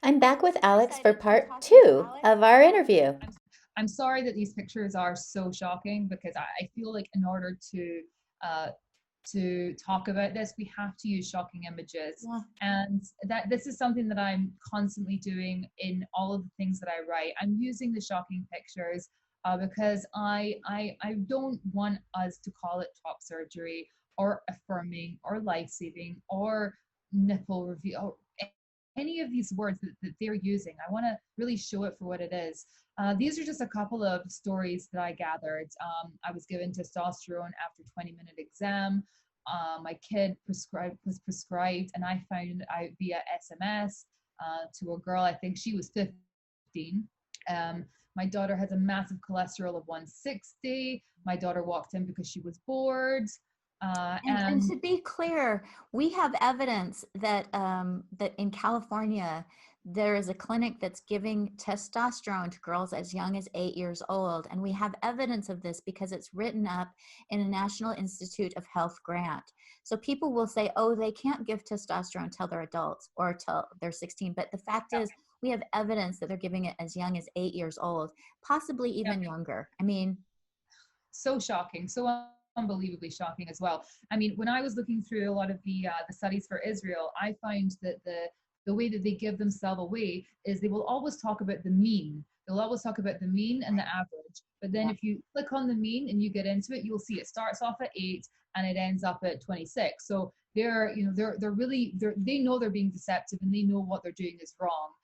I'm back with Alix for part two of our interview. I'm sorry that these pictures are so shocking because I feel like in order uh, to talk about this, we have to use shocking images. Yeah. And that this is something that I'm constantly doing in all of the things that I write. I'm using the shocking pictures because I don't want us to call it top surgery or affirming or life-saving or nipple review or any of these words that they're using. I want to really show it for what it is. These are just a couple of stories that I gathered. I was given testosterone after 20-minute exam. My kid was prescribed, and I found out via SMS to a girl. I think she was 15. My daughter has a massive cholesterol of 160. My daughter walked in because she was bored. And to be clear, we have evidence that that in California there is a clinic that's giving testosterone to girls as young as 8 years old, and we have evidence of this because it's written up in a National Institute of Health grant. So people will say, "Oh, they can't give testosterone till they're adults or till they're 16," but the fact is, we have evidence that they're giving it as young as 8 years old, possibly even younger. I mean, so shocking, so unbelievably shocking as well. I mean, when I was looking through a lot of the studies for Israel, I find that the way that they give themselves away is they will always talk about the mean. They'll always talk about the mean and the average. But then if you click on the mean and you get into it, you'll see it starts off at 8 and it ends up at 26. So they know they're being deceptive and they know what they're doing is wrong.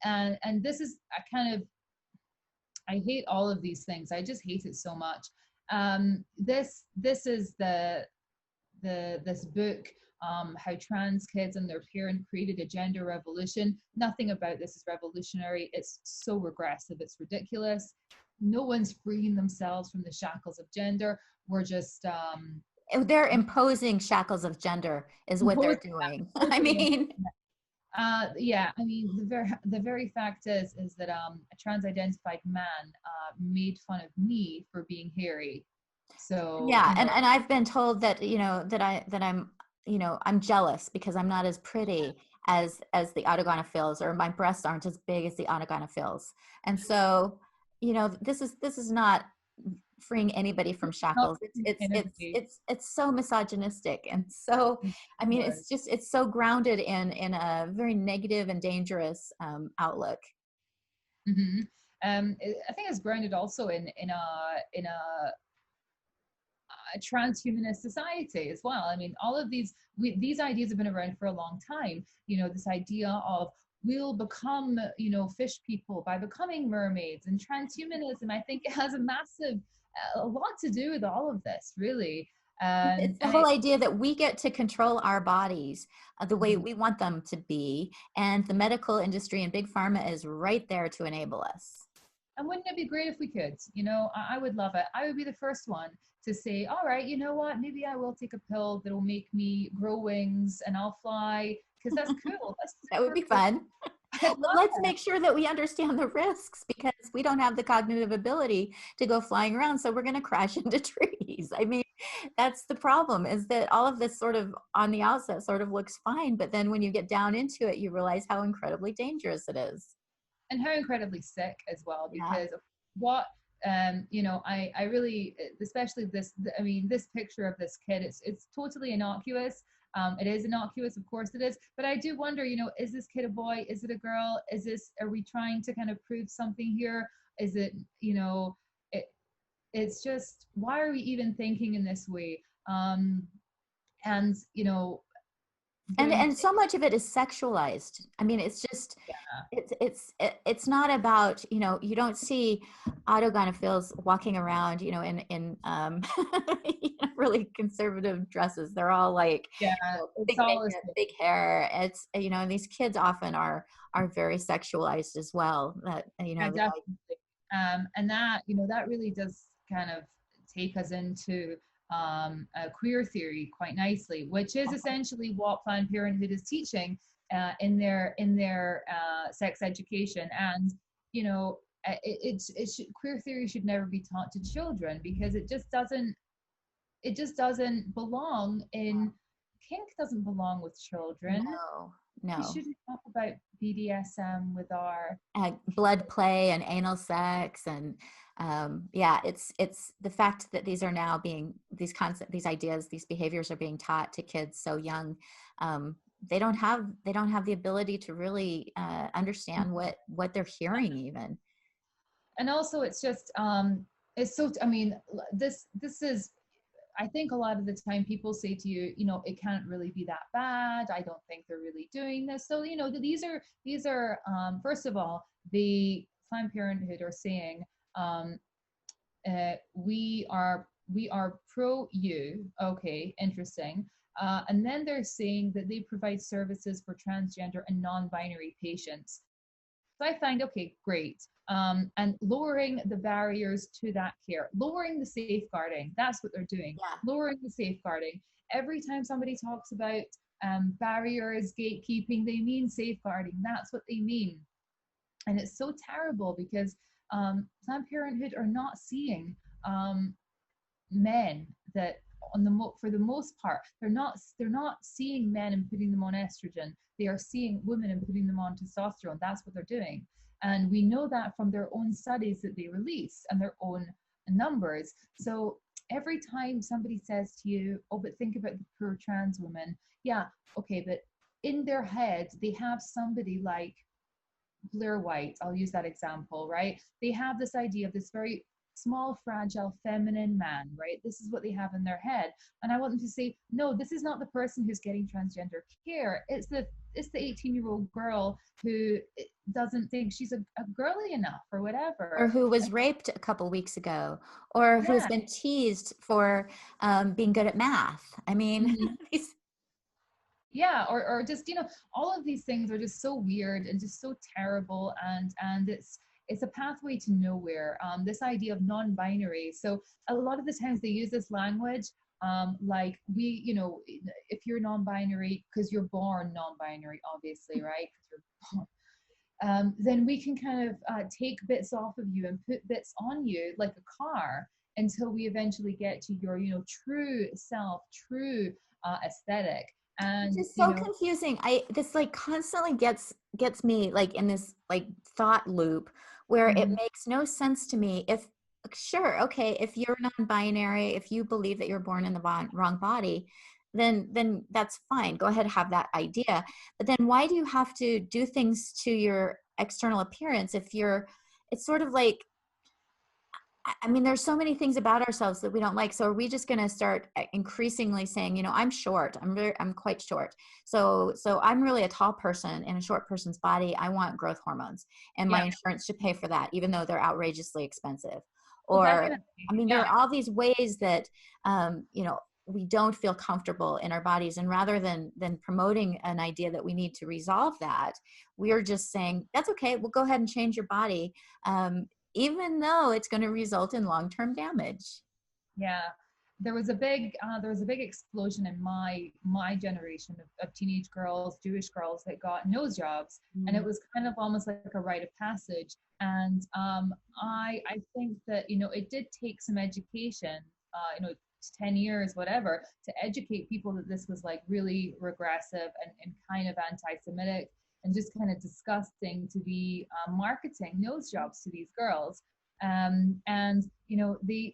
And this is a kind of, I hate all of these things. I just hate it so much. This is this book, how trans kids and their parent created a gender revolution. Nothing about this is revolutionary. It's so regressive. It's ridiculous. No one's freeing themselves from the shackles of gender. We're just they're imposing shackles of gender is what they're doing. I mean, yeah, I mean the very fact is that a trans-identified man made fun of me for being hairy. So yeah, you know, and I've been told that, that I'm, I'm jealous because I'm not as pretty as the autogonophiles, or my breasts aren't as big as the autogonophiles. And so, this is not freeing anybody from not shackles. anybody. It's so misogynistic. And so, I mean, it's so grounded in a very negative and dangerous outlook. Mm-hmm. I think it's grounded also in a transhumanist society as well. I mean, all of these ideas have been around for a long time. You know, this idea of we'll become, fish people by becoming mermaids, and transhumanism, I think, it has a lot to do with all of this, really. It's the And whole idea that we get to control our bodies the way Mhm. we want them to be, and the medical industry and big pharma is right there to enable us. And wouldn't it be great if we could? I would love it. I would be the first one to say, all right, you know what? Maybe I will take a pill that will make me grow wings and I'll fly, because that's cool. That's That would super be cool. fun. I'd But love let's that. make sure that we understand the risks, because we don't have the cognitive ability to go flying around. So we're going to crash into trees. I mean, that's the problem, is that all of this sort of on the outset sort of looks fine. But then when you get down into it, you realize how incredibly dangerous it is. And how incredibly sick as well, Yeah. because of what I really, especially I mean, this picture of this kid, it's totally innocuous. It is innocuous, of course it is, but I do wonder, is this kid a boy? Is it a girl? Are we trying to kind of prove something here? Is it, it, it's just, why are we even thinking in this way? And going And so much of it is sexualized. I mean, it's just, it's not about, you don't see autogonophiles walking around, in really conservative dresses. They're all like, yeah, it's big all makeup, big hair. It's, and these kids often are very sexualized as well. That, yeah, definitely. And that really does kind of take us into queer theory quite nicely, which is essentially what Planned Parenthood is teaching in their sex education. And queer theory should never be taught to children, because it just doesn't belong in kink. Doesn't belong with children. no. We No. shouldn't talk about BDSM with our Blood play and anal sex, and yeah, it's the fact that these are now being, these concepts, these ideas, these behaviors are being taught to kids so young. They don't have the ability to really understand what they're hearing even. and also it's just it's so, I mean, this is, I think a lot of the time people say to you, you know, it can't really be that bad. I don't think they're really doing this. So, you know, these are first of all, the Planned Parenthood are saying um, we are pro you. Okay, interesting. And then they're saying that they provide services for transgender and non-binary patients. So I find, okay, great. And lowering the barriers to that care, lowering the safeguarding, that's what they're doing, Yeah. lowering the safeguarding. Every time somebody talks about barriers, gatekeeping, they mean safeguarding. That's what they mean. And it's so terrible because Planned Parenthood are not seeing um, men that for the most part they're not seeing men and putting them on estrogen. They are seeing women and putting them on testosterone. That's what they're doing, and we know that from their own studies that they release and their own numbers. So every time somebody says to you, oh, but think about the poor trans woman, yeah, okay, but in their head they have somebody like Blair White, I'll use that example, right? They have this idea of this very small, fragile, feminine man, right? This is what they have in their head. And I want them to say, no, this is not the person who's getting transgender care. It's the 18-year-old girl who doesn't think she's a girly enough or Or whatever. who was raped a couple weeks ago, or who's Yeah. been teased for being good at math. I mean, Mhm. Yeah, or just, you know, all of these things are just so weird and just so terrible, and it's a pathway to nowhere. This idea of non-binary. So a lot of the times they use this language, like we, you know, if you're non-binary because you're born non-binary, obviously, right? 'Cause you're born, then we can kind of take bits off of you and put bits on you like a car until we eventually get to your, you know, true self, true aesthetic. which And is you so know, confusing. This like constantly gets me like in this like thought loop where it mhm, makes no sense to me. If sure, okay, if you're non-binary, if you believe that you're born in the wrong body, then that's fine. Go ahead, have that idea. But then why do you have to do things to your external appearance if you're, it's sort of like, I mean, there's so many things about ourselves that we don't like. So are we just going to start increasingly saying, you know, I'm short. I'm quite short. So I'm really a tall person in a short person's body. I want growth hormones, and my yeah, insurance should pay for that, even though they're outrageously expensive. well, Or, definitely, I mean, there yeah. are all these ways that, you know, we don't feel comfortable in our bodies. And rather than promoting an idea that we need to resolve that, we are just saying, that's okay. We'll go ahead and change your body. Even though it's going to result in long-term damage. Yeah, there was a big explosion in my generation of teenage girls, Jewish girls that got nose jobs, and it Mm. was kind of almost like a rite of passage. And I think that, you know, it did take some education, you know, 10 years, whatever, to educate people that this was like really regressive and kind of anti-Semitic and just kind of disgusting to be marketing nose jobs to these girls. And you know, the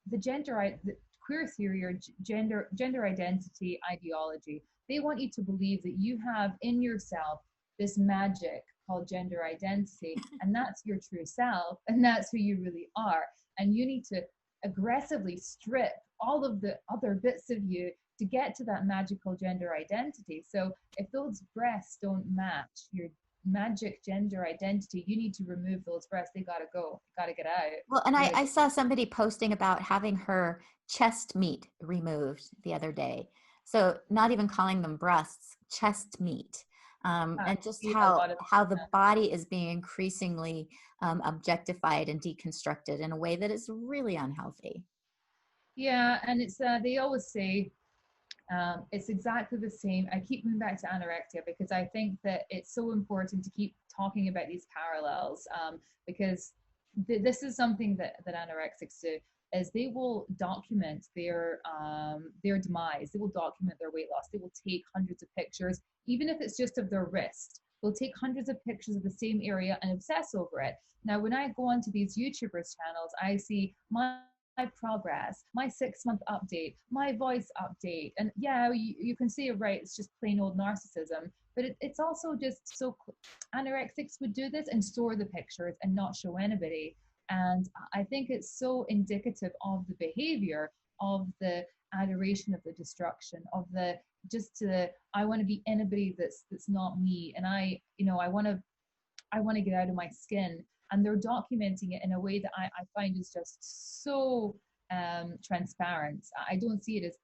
the queer theory or gender identity ideology, they want you to believe that you have in yourself this magic called gender identity, and that's your true self, and that's who you really are, and you need to aggressively strip all of the other bits of you to get to that magical gender identity. So if those breasts don't match your magic gender identity, you need to remove those breasts. They gotta go, they gotta get out. Well, and They I, gotta I saw somebody posting about having her chest meat removed the other day. So not even calling them breasts, chest meat. And just see a how lot of the body is being increasingly objectified and deconstructed in a way that is really unhealthy. yeah, and it's they always say it's exactly the same. I keep moving back to anorexia because I think that it's so important to keep talking about these parallels, because this is something that anorexics do. is they will document their demise. They will document their weight loss. They will take hundreds of pictures, even if it's just of their wrist. They'll take hundreds of pictures of the same area and obsess over it. Now, when I go onto these YouTubers channels, I see my progress, my 6-month update, my voice update. And yeah, you can see it, right? It's just plain old narcissism. But it's also just so anorexics would do this and store the pictures and not show anybody. And I think it's so indicative of the behavior, of the adoration of the destruction, of the I want to be anybody that's not me. And I want to get out of my skin. And they're documenting it in a way that I find is just so transparent. I don't see it as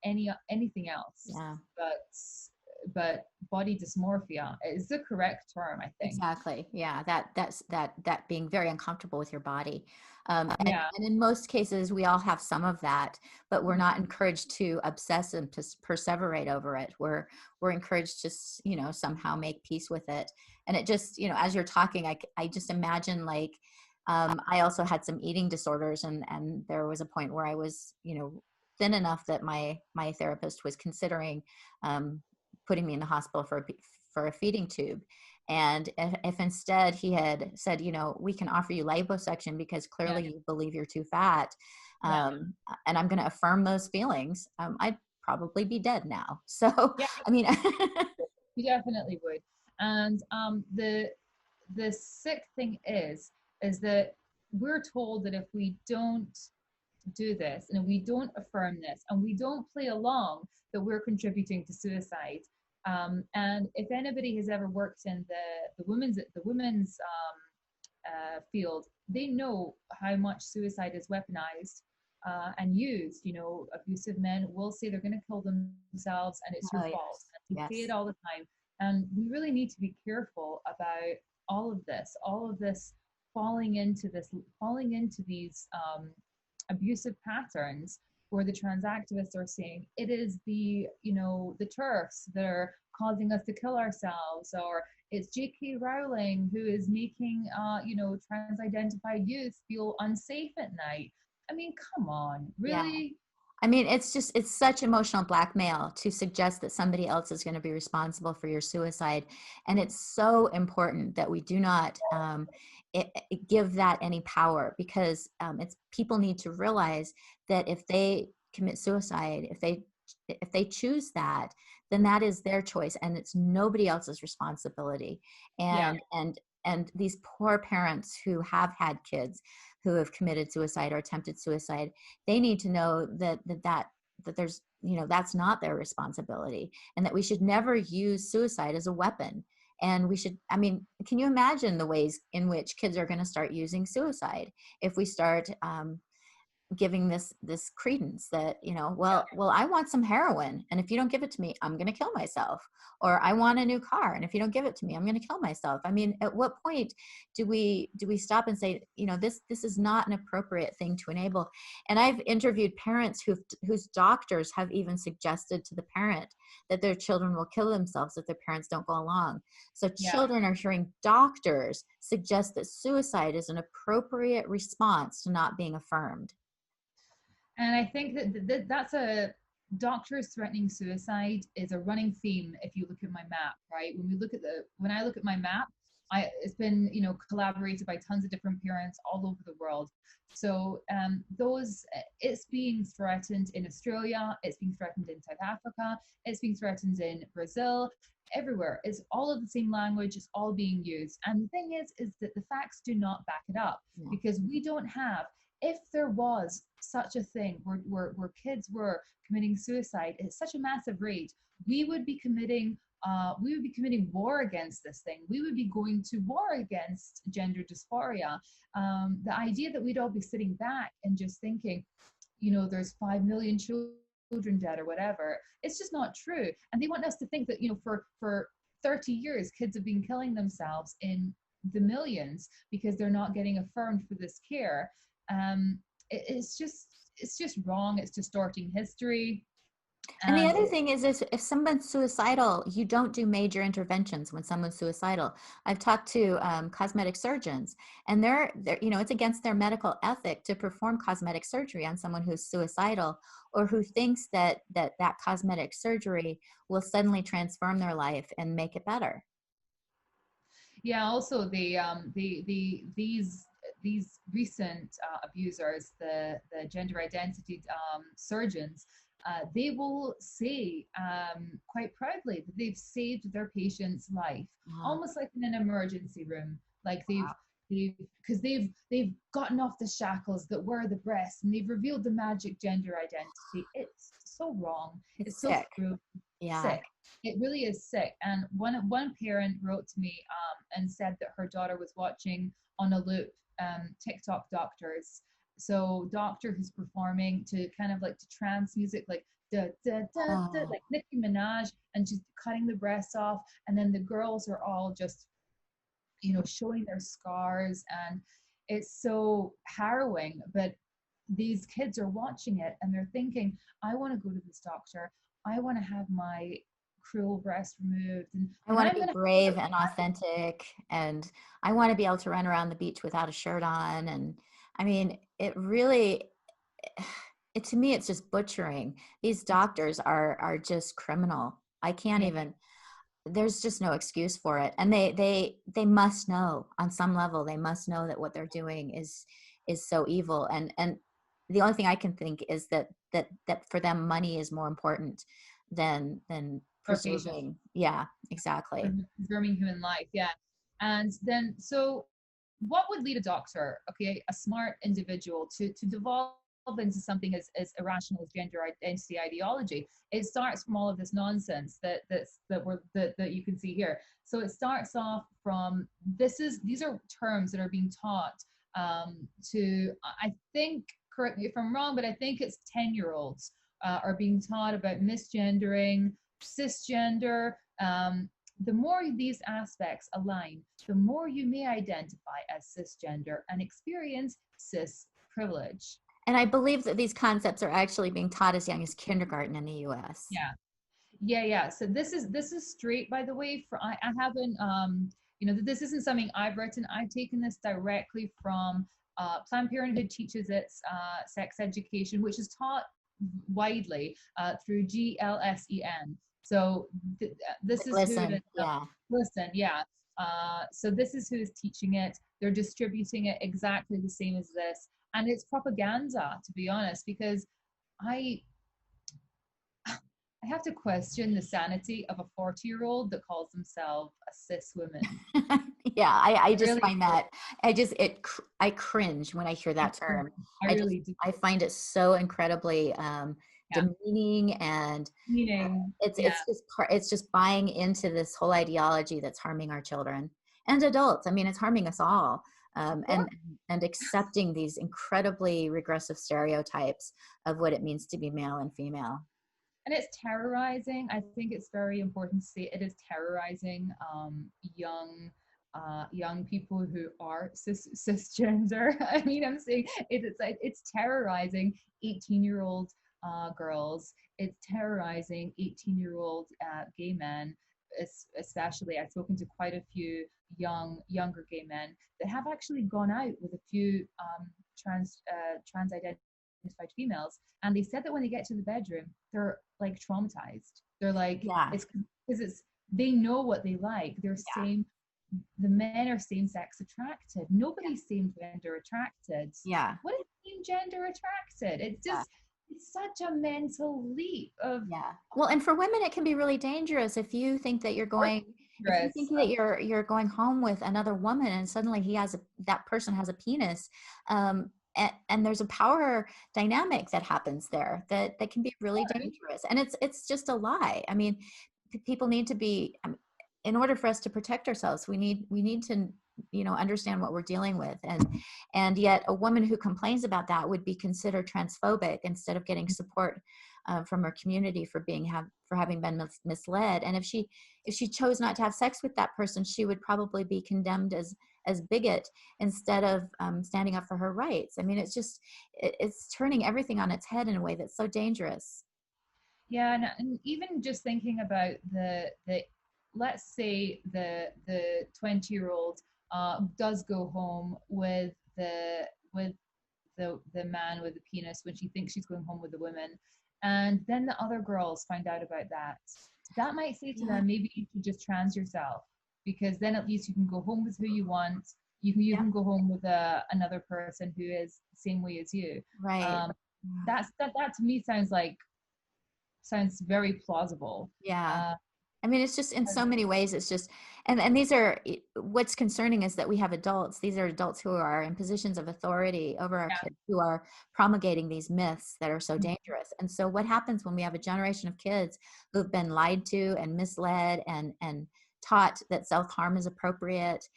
anything else. Yeah. But body dysmorphia is the correct term, I think. Exactly. Yeah. That being very uncomfortable with your body. Yeah. And in most cases, we all have some of that, but we're not encouraged to obsess and to perseverate over it. We're encouraged to, somehow make peace with it. And it just, as you're talking, I just imagine like, I also had some eating disorders, and there was a point where I was, thin enough that my therapist was considering, putting me in the hospital for a feeding tube. And if instead he had said, we can offer you liposuction because clearly you believe you're too fat, and I'm going to affirm those feelings, I'd probably be dead now. So, Yeah, I mean, you definitely would. And the sick thing is that we're told that if we don't do this and we don't affirm this and we don't play along, that we're contributing to suicide. And if anybody has ever worked in the women's field, they know how much suicide is weaponized and used. Abusive men will say they're going to kill themselves and it's your fault. And they say it all the time. And we really need to be careful about all of this falling into these abusive patterns, where the trans activists are saying it is the TERFs that are causing us to kill ourselves, or it's J.K. Rowling who is making trans identified youth feel unsafe at night. I mean, come on, really? Yeah. I mean, it's such emotional blackmail to suggest that somebody else is going to be responsible for your suicide. And it's so important that we do not give that any power, because people need to realize that if they commit suicide, if they choose that, then that is their choice and it's nobody else's responsibility. And these poor parents who have had kids who have committed suicide or attempted suicide, they need to know that there's, that's not their responsibility, and that we should never use suicide as a weapon. And can you imagine the ways in which kids are going to start using suicide if we start giving this credence that, well, I want some heroin, and if you don't give it to me, I'm going to kill myself. Or I want a new car, and if you don't give it to me, I'm going to kill myself. I mean, at what point do we stop and say, this is not an appropriate thing to enable? And I've interviewed parents whose doctors have even suggested to the parent that their children will kill themselves if their parents don't go along. So children are hearing doctors suggest that suicide is an appropriate response to not being affirmed. And I think that's a doctors threatening suicide is a running theme. If you look at my map, right? When I look at my map, it's been collaborated by tons of different parents all over the world. So it's being threatened in Australia, it's being threatened in South Africa, it's being threatened in Brazil, everywhere. It's all of the same language, it's all being used. And the thing is that the facts do not back it up, because we don't have. If there was such a thing where kids were committing suicide at such a massive rate, we would be committing war against this thing. We would be going to war against gender dysphoria. The idea that we'd all be sitting back and just thinking, there's 5 million children dead or whatever, it's just not true. And they want us to think that, for 30 years, kids have been killing themselves in the millions because they're not getting affirmed for this care. It's just wrong. It's distorting history. And the And other thing is if someone's suicidal, you don't do major interventions when someone's suicidal. I've talked to cosmetic surgeons, and they're, you know, it's against their medical ethic to perform cosmetic surgery on someone who's suicidal or who thinks that cosmetic surgery will suddenly transform their life and make it better. yeah, also these recent abusers, the gender identity surgeons, they will say quite proudly that they've saved their patient's life, Ah, almost like in an emergency room. Like wow. they've gotten off the shackles that were the breasts, and they've revealed the magic gender identity. It's so wrong. It's It's so sick. cruel. Yeah. Sick. It really is sick. And one parent wrote to me and said that her daughter was watching on a loop TikTok doctors. So doctor who's performing to kind of like to trance music, like da da da da, Oh, like Nicki Minaj, and just cutting the breasts off, and then the girls are all just, you know, showing their scars, and it's so harrowing. But these kids are watching it and they're thinking, I want to go to this doctor, I want to have my cruel breast removed, I and want to I'm be going to brave and authentic, and I want to be able to run around the beach without a shirt on. And I mean, it really, it to me, it's just butchering. These doctors are just criminal. I can't yeah, even. There's just no excuse for it, and they must know on some level. They must know that what they're doing is so evil. And the only thing I can think is that for them, money is more important than for patients, preserving. Yeah, exactly. preserving human life. Yeah. And then, so what would lead a doctor, okay, a smart individual, to devolve into something as irrational as gender identity ideology? It starts from all of this nonsense that you can see here. So it starts off from, these are terms that are being taught to, I think, correct me if I'm wrong, but I think it's 10-year-olds are being taught about misgendering, cisgender. The more these aspects align, the more you may identify as cisgender and experience cis privilege. And I believe that these concepts are actually being taught as young as kindergarten in the US. Yeah, yeah. So this is straight, by the way. For I haven't you know, this isn't something I've written. I've taken this directly from Planned Parenthood teaches its sex education, which is taught widely through GLSEN. So this Like, is who it listen, is. yeah. Listen, yeah. So this is who is teaching it. They're distributing it exactly the same as this, and it's propaganda, to be honest, because I I have to question the sanity of a 40-year-old that calls themselves a cis woman. Yeah, I I just really, find that I cringe when I hear I, that term. I really do. I find it so incredibly Yeah. demeaning, and Meaning, yeah, it's just buying into this whole ideology that's harming our children and adults. I mean, it's harming us all. of Um, course. and and accepting these incredibly regressive stereotypes of what it means to be male and female. And it's terrorizing. I think it's very important to say it is terrorizing young young people who are cisgender. I mean, I'm saying it's terrorizing 18-year-old girls. It's terrorizing 18-year-old gay men. Especially, I've spoken to quite a few younger gay men that have actually gone out with a few trans identified females, and they said that when they get to the bedroom, they're like traumatized. They're like, Yeah, it's because it's they know what they like. They're yeah, same. The men are same sex attracted. Nobody's same gender attracted. yeah, What is same gender attracted? It's yeah. just, it's such a mental leap of Yeah. Well, and for women, it can be really dangerous if you think that if you dress. think that you're going home with another woman and suddenly that person has a penis, and there's a power dynamic that happens there that can be really dangerous. And it's just a lie. I mean, people need to be, in order for us to protect ourselves, we need to, understand what we're dealing with. And yet a woman who complains about that would be considered transphobic instead of getting support from her community for having been misled. And if she chose not to have sex with that person, she would probably be condemned as bigot instead of standing up for her rights. I mean, it's turning everything on its head in a way that's so dangerous. Yeah, and even just thinking about the let's say the 20-year-old does go home with the man with the penis when she thinks she's going home with the woman, and then the other girls find out about that. That might say to Yeah. them, maybe you should just trans yourself, because then at least you can go home with who you want. You can go home with another person who is the same way as you. Right. Um, that to me sounds very plausible. Yeah. Uh, I mean, it's just in so many ways, it's just, and these are, what's concerning is that we have adults, these are adults who are in positions of authority over our kids, who are promulgating these myths that are so yeah. dangerous. And so what happens when we have a generation of kids who've been lied to and misled and taught that self-harm is appropriate,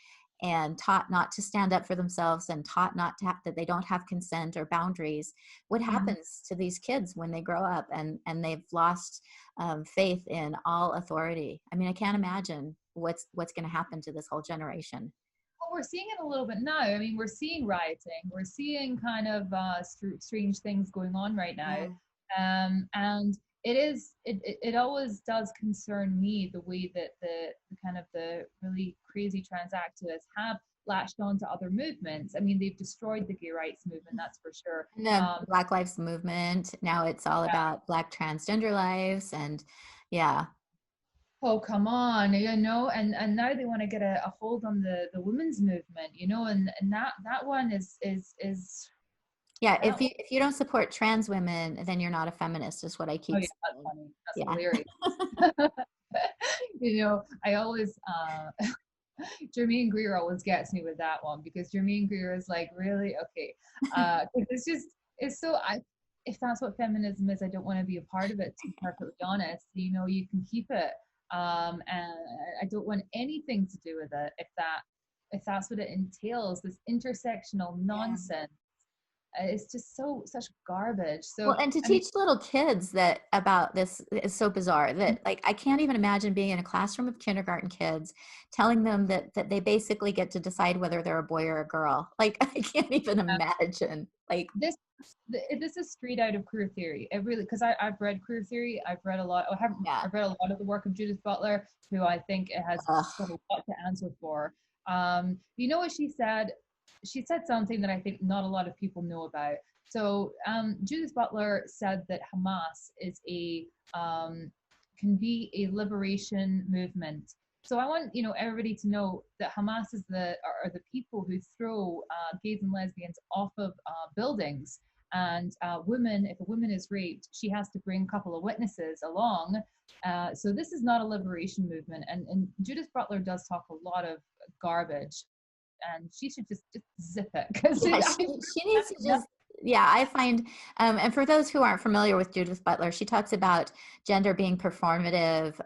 and taught not to stand up for themselves, and taught not to have, that they don't have consent or boundaries? What Mhm. happens to these kids when they grow up and they've lost faith in all authority? I mean, I can't imagine what's going to happen to this whole generation. Well, we're seeing it a little bit now. I mean, we're seeing rioting. We're seeing kind of strange things going on right now. Yeah. And it always does concern me the way that the kind of the really crazy trans activists have latched on to other movements. I mean, they've destroyed the gay rights movement, that's for sure. And the Black Lives Movement, now it's all Yeah. about Black transgender lives. And yeah. Oh, come on, and now they want to get a hold on the women's movement, and that one is Yeah, that one. if you don't support trans women, then you're not a feminist, is what I Oh keep yeah, that's saying. funny. That's Yeah. hilarious. I always Jermaine Greer always gets me with that one, because Jermaine Greer is like, really? Okay. 'Cause it's so if that's what feminism is, I don't want to be a part of it, to be perfectly honest. You can keep it. And I don't want anything to do with it if that's what it entails, this intersectional Yeah. nonsense. It's just such garbage. Well, So and to I mean, teach little kids that about this is so bizarre that, like, I can't even imagine being in a classroom of kindergarten kids telling them that they basically get to decide whether they're a boy or a girl. Like, I can't even imagine. Like, this this is straight out of queer theory. It really, because I've read queer theory. I've read a lot. I haven't. yeah. I've read a lot of the work of Judith Butler, who I think it has Ugh. got a lot to answer for. You know what she said? She said something that I think not a lot of people know about. So Judith Butler said that Hamas is can be a liberation movement. So I want everybody to know that Hamas is are the people who throw gays and lesbians off of buildings. And women, if a woman is raped, she has to bring a couple of witnesses along. So this is not a liberation movement. And Judith Butler does talk a lot of garbage, and she should just zip it, because Yeah, she needs to just, yeah, I find, and for those who aren't familiar with Judith Butler, she talks about gender being performative.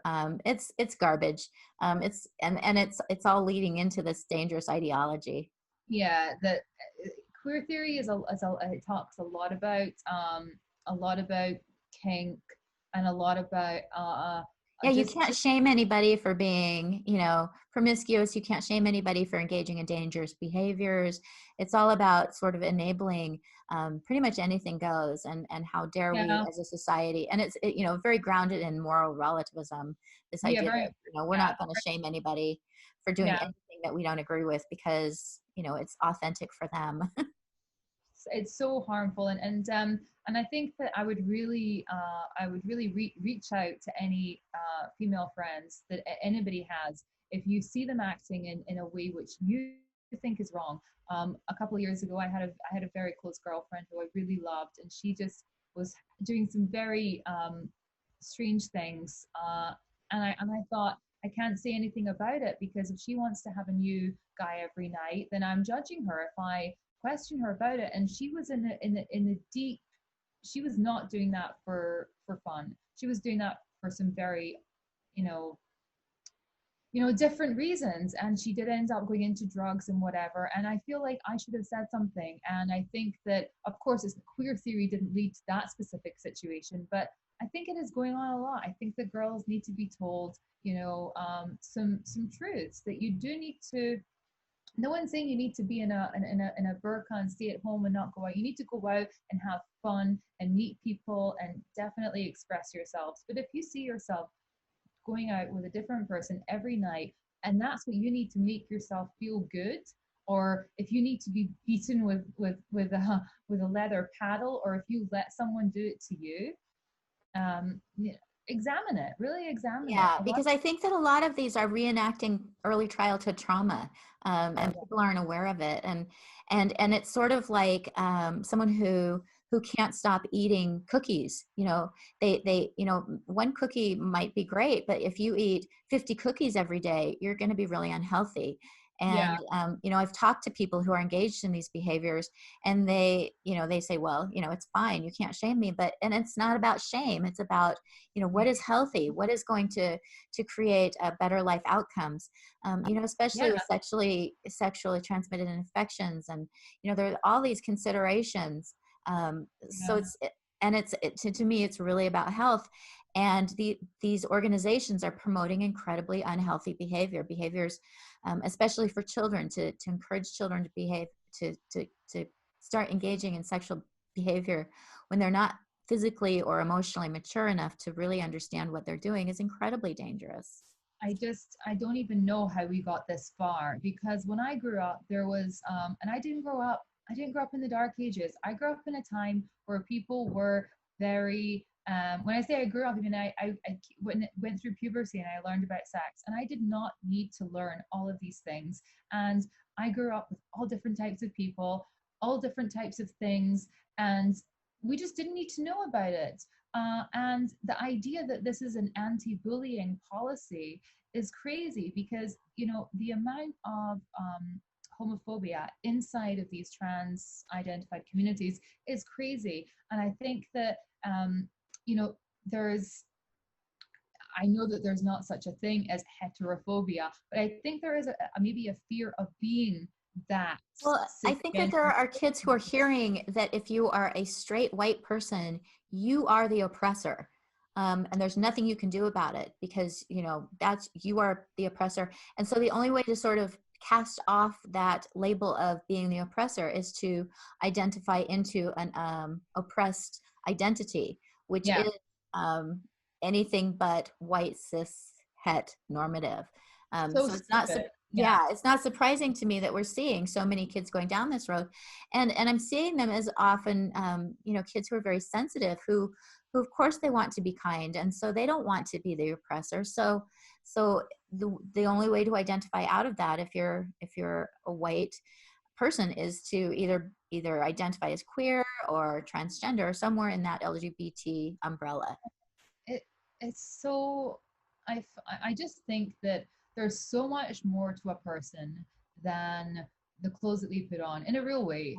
It's garbage. And it's all leading into this dangerous ideology. yeah, that queer theory it talks a lot about kink, and a lot about Yeah, you can't just shame anybody for being, promiscuous. You can't shame anybody for engaging in dangerous behaviors. It's all about sort of enabling, pretty much anything goes, and how dare we yeah, as a society. And very grounded in moral relativism. This yeah, idea very, that we're yeah, not going to shame anybody for doing yeah. anything that we don't agree with, because it's authentic for them. It's so harmful, and I think that I would really reach out to any female friends that anybody has, if you see them acting in a way which you think is wrong. A couple of years ago, I had a very close girlfriend who I really loved, and she just was doing some very strange things, and I thought, I can't say anything about it, because if she wants to have a new guy every night, then I'm judging her if I question her about it. And she was in a deep, she was not doing that for fun. She was doing that for some very, you know different reasons, and she did end up going into drugs and whatever. And I feel like I should have said something, and I think that, of course, it's queer theory didn't lead to that specific situation, but I think it is going on a lot. I think that girls need to be told some truths, that you do need to no one's saying you need to be in a burqa and stay at home and not go out. You need to go out and have fun and meet people and definitely express yourselves. But if you see yourself going out with a different person every night, and that's what you need to make yourself feel good, or if you need to be beaten with a leather paddle, or if you let someone do it to you, examine it. Really examine it. Yeah, because I think that a lot of these are reenacting early childhood trauma, and people aren't aware of it. And it's sort of like someone who can't stop eating cookies. You know, they one cookie might be great, but if you eat 50 cookies every day, you're going to be really unhealthy. Yeah, And I've talked to people who are engaged in these behaviors, and they say, well, it's fine, you can't shame me, and it's not about shame. It's about what is healthy, what is going to create better life outcomes, especially yeah, with sexually transmitted infections. And there are all these considerations. So yeah. to me, it's really about health. And these organizations are promoting incredibly unhealthy behaviors, especially for children, to encourage children to behave, to start engaging in sexual behavior when they're not physically or emotionally mature enough to really understand what they're doing, is incredibly dangerous. I don't even know how we got this far, because when I grew up, there was, and I didn't grow up in the dark ages. I grew up in a time where people were very, when I say I grew up, I mean, I went through puberty and I learned about sex, and I did not need to learn all of these things. And I grew up with all different types of people, all different types of things, and we just didn't need to know about it. And the idea that this is an anti-bullying policy is crazy, because the amount of homophobia inside of these trans identified communities is crazy. And I think that you know there's I know that there's not such a thing as heterophobia, but I think there is maybe a fear of being that Well, I think that cisgender. there are kids who are hearing that if you are a straight white person, you are the oppressor. And there's nothing you can do about it, because, you are the oppressor. And so the only way to sort of cast off that label of being the oppressor is to identify into an oppressed identity, which Yeah, is um, anything but white, cis, het normative. so So it's not stupid. Yeah, yeah, it's not surprising to me that we're seeing so many kids going down this road. And I'm seeing them as often kids who are very sensitive, who of course they want to be kind, and so they don't want to be the oppressor. So the only way to identify out of that, if you're a white person, is to either identify as queer or transgender, or somewhere in that LGBT umbrella. it it's so I just think that there's so much more to a person than the clothes that they put on, in a real way.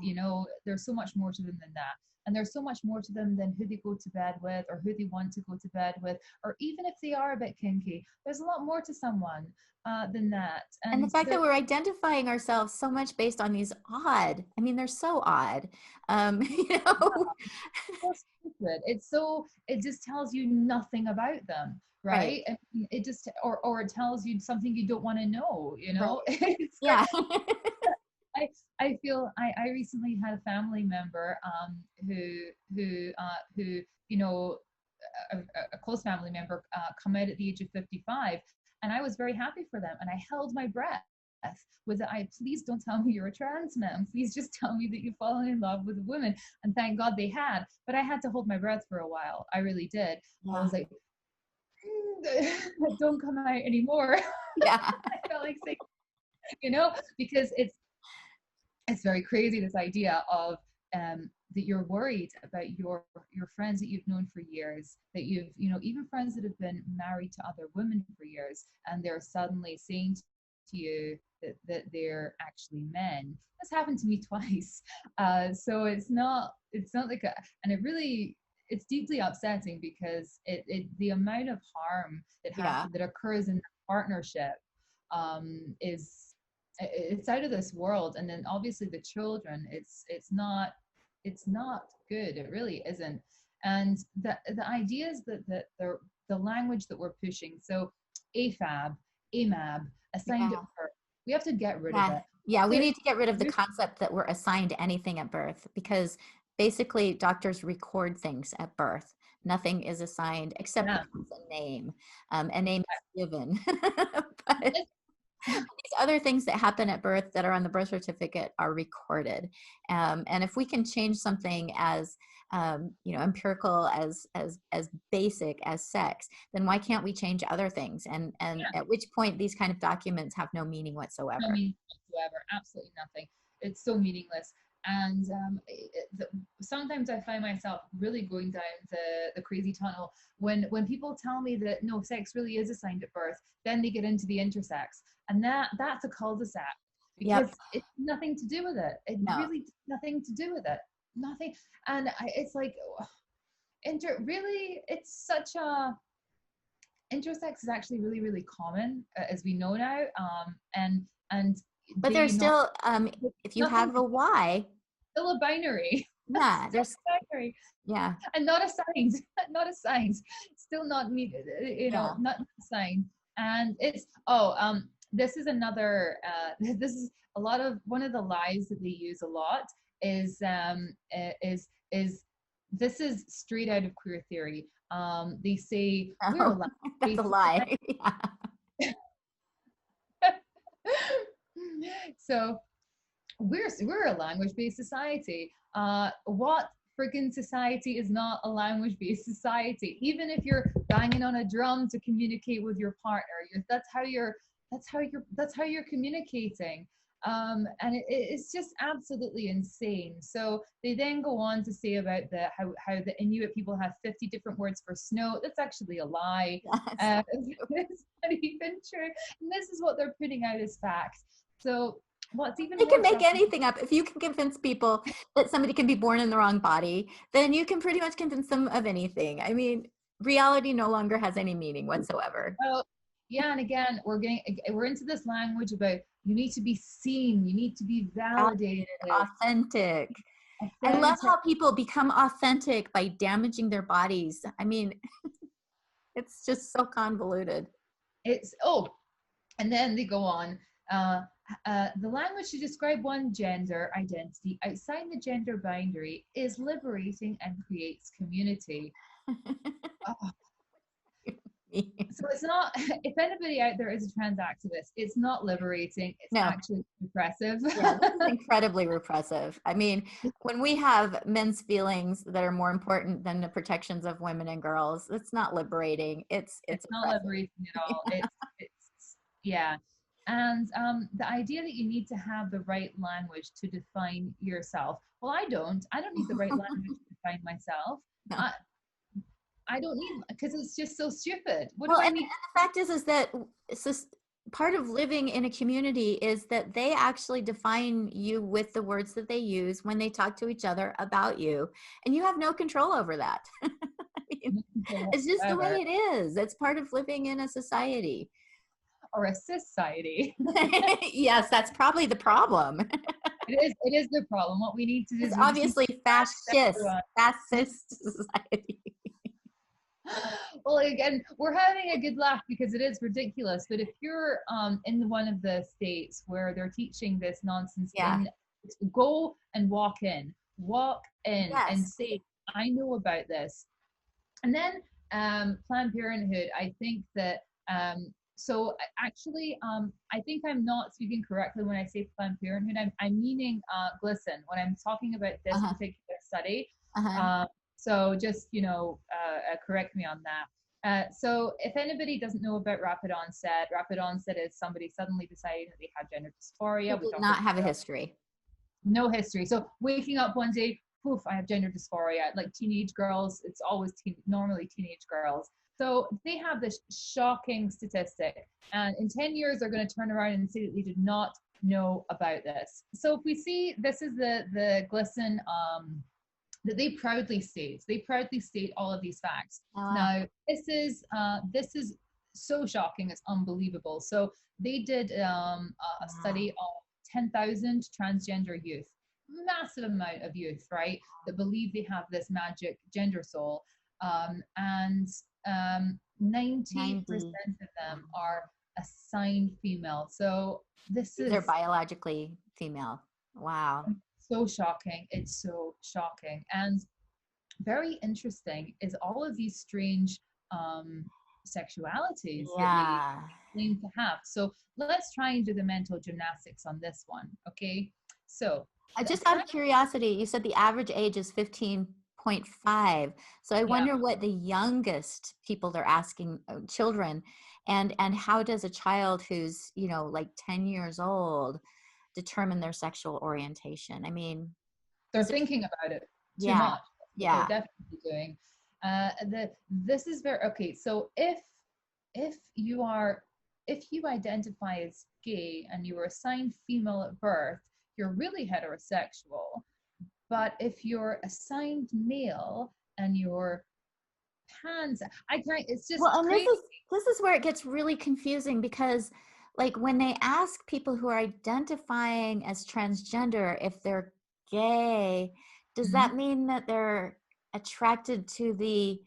There's so much more to them than that, and there's so much more to them than who they go to bed with, or who they want to go to bed with, or even if they are a bit kinky. There's a lot more to someone than that. And the And fact that we're identifying ourselves so much based on these they're so odd. You know, so stupid. It just tells you nothing about them, right, right? And it just or it tells you something you don't want to know, right. It's like Yeah. I feel I recently had a family member who a, a close family member come out at the age of 55, and I was very happy for them, and I held my breath with it. Please don't tell me you're a trans man. Please just tell me that you've fallen in love with a woman. And thank God they had. But I had to hold my breath for a while. I really did. I Yeah. was like, don't come out anymore. Yeah. I felt like saying, because it's very crazy, this idea of that you're worried about your friends that you've known for years, that you've even friends that have been married to other women for years, and they're suddenly saying to you that they're actually men. That's happened to me twice. So it's not like and it's deeply upsetting, because the amount of harm Yeah. that occurs in the partnership is it's out of this world. And then obviously the children, it's not good. It really isn't. And the ideas that the language that we're pushing, so AFAB, AMAB, assigned at Yeah. birth, We have to get rid of Yeah. it. Yeah, we So need to get rid of the concept that we're assigned anything at birth, because basically doctors record things at birth. Nothing is assigned except yeah. perhaps a name. A name is given. But these other things that happen at birth that are on the birth certificate are recorded. And if we can change something as empirical as basic as sex, then why can't we change other things? And at which point these kind of documents have no meaning No whatsoever. meaning whatsoever. Absolutely nothing. It's so meaningless. And sometimes I find myself really going down the crazy tunnel when people tell me that no, sex really is assigned at birth. Then they get into the intersex, and that's a cul-de-sac because Yep. it's nothing to do with it. It No. really nothing to do with it. Nothing. And it's like, really, it's such a intersex is actually really really common, as we know now, and But they there's not still, if you nothing, have a why, still a binary. yeah, Still there's, a binary, yeah, and not assigned. Not assigned, still not needed, yeah. not assigned. And it's this is another this is a lot of one of the lies that they use a lot is is this is straight out of queer theory. They say we're Oh, allowed that's a lie. Yeah. so we're a language-based society. What freaking society is not a language-based society? Even if you're banging on a drum to communicate with your partner, that's how you're communicating. And it's just absolutely insane. So they then go on to say about how the Inuit people have 50 different words for snow. That's actually a lie. Yes. It's not even true. And this is what they're putting out as facts. So what's even You more can make shocking? anything up. If you can convince people that somebody can be born in the wrong body, then you can pretty much convince them of anything. I mean, reality no longer has any meaning whatsoever. Oh, yeah, and again, we're into this language about you need to be seen, you need to be validated, Validated, authentic. I love authentic. how people become authentic by damaging their bodies. I mean, it's just so convoluted. It's and then they go on. Uh, the language to describe one gender identity outside the gender boundary is liberating and creates community. Oh, so it's not, if anybody out there is a trans activist, it's not liberating, it's No. actually repressive. Yeah, this is incredibly repressive. I mean, when we have men's feelings that are more important than the protections of women and girls, it's not liberating. It's It's not oppressive. liberating at all. It's yeah. And the idea that you need to have the right language to define yourself. Well, I don't. I don't need the right language to define myself. No. I I don't need, because it's just so stupid. What Well, do I and need? the fact is that it's just part of living in a community is that they actually define you with the words that they use when they talk to each other about you, and you have no control over that. I mean, it's just the Whatsoever, way it is. It's part of living in a society. or a society. Yes, that's probably the problem. It is the problem. What we need to do It's is we just need obviously to accept everyone. fascist society. Well, again, we're having a good laugh because it is ridiculous. But if you're in one of the states where they're teaching this nonsense, Yeah. go and walk in and Yes. say, I know about this. And then Planned Parenthood, I think that so actually, I think I'm not speaking correctly when I say Planned Parenthood. I'm meaning GLSEN when I'm talking about this Uh-huh. particular study. Uh-huh. So just correct me on that. So if anybody doesn't know about rapid onset is somebody suddenly deciding that they have gender dysphoria. We did not have a history. No history. So waking up one day, poof, I have gender dysphoria. Like teenage girls, it's always normally teenage girls. So they have this shocking statistic, and in 10 years they're going to turn around and say that they did not know about this. So if we see, this is the GLSEN that they proudly state all of these facts. Oh, wow. Now this is so shocking, it's unbelievable. So they did a study of 10,000 transgender youth, massive amount of youth, right, that believe they have this magic gender soul, and 90% of them are assigned female. So this These are is biologically female. Wow. so shocking. It's so shocking. And very interesting is all of these strange um, sexualities that they Yeah. claim to have. So let's try and do the mental gymnastics on this one. Okay. So the Just out of curiosity, you said the average age is 15.5. So I yeah, wonder what the youngest people they're asking, children, and how does a child who's, like 10 years old determine their sexual orientation? I mean, they're is there, thinking about it too yeah, much. What they're yeah. definitely doing. This is very okay. So if you are if you identify as gay and you were assigned female at birth, you're really heterosexual. But if you're assigned male and you're trans, I can't. It's just Well, and this crazy. is this is where it gets really confusing because like when they ask people who are identifying as transgender if they're gay, does Mhm. that mean that they're attracted to the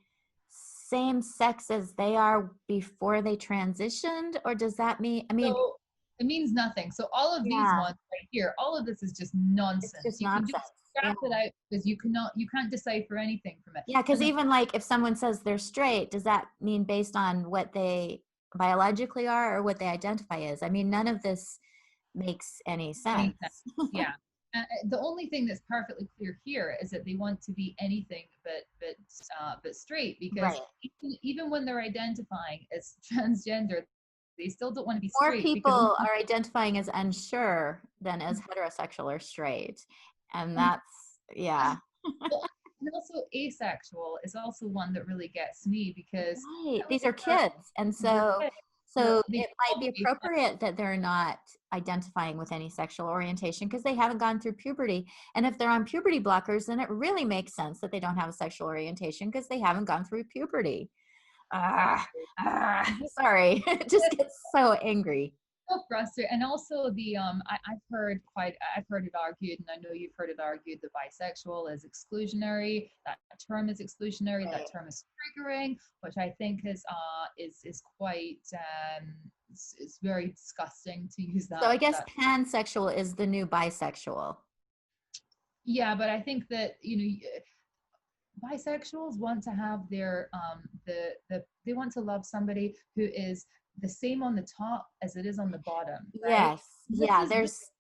same sex as they are before they transitioned? Or does that mean, I mean, So it means nothing. So all of these yeah, ones right here, all of this is just it's nonsense. just You can nonsense. just Yeah. scrap it out because you can't decipher anything from it. Yeah, because And the even like if someone says they're straight, does that mean based on what they biologically are or what they identify as? I mean, none of this makes any anything, sense. yeah. The only thing that's perfectly clear here is that they want to be anything but straight because Right. even when they're identifying as transgender, they still don't want to be More straight because people are identifying as unsure than as heterosexual or straight. And that's, yeah. well, and also asexual is also one that really gets me because Right. I would These are start kids. And the so kids. so They it might call be them asexual. appropriate that they're not identifying with any sexual orientation because they haven't gone through puberty. And if they're on puberty blockers, then it really makes sense that they don't have a sexual orientation because they haven't gone through puberty. Sorry. It just gets so angry. So frustrating. And also I've heard it argued, and I know you've heard it argued that bisexual is exclusionary. That term is exclusionary. That Right. term is triggering, which I think is quite it's very disgusting to use So I that guess that pansexual is the new bisexual. yeah, but I think that bisexuals want to have their they want to love somebody who is the same on the top as it is on the bottom, right? Yes. This Yeah, is there's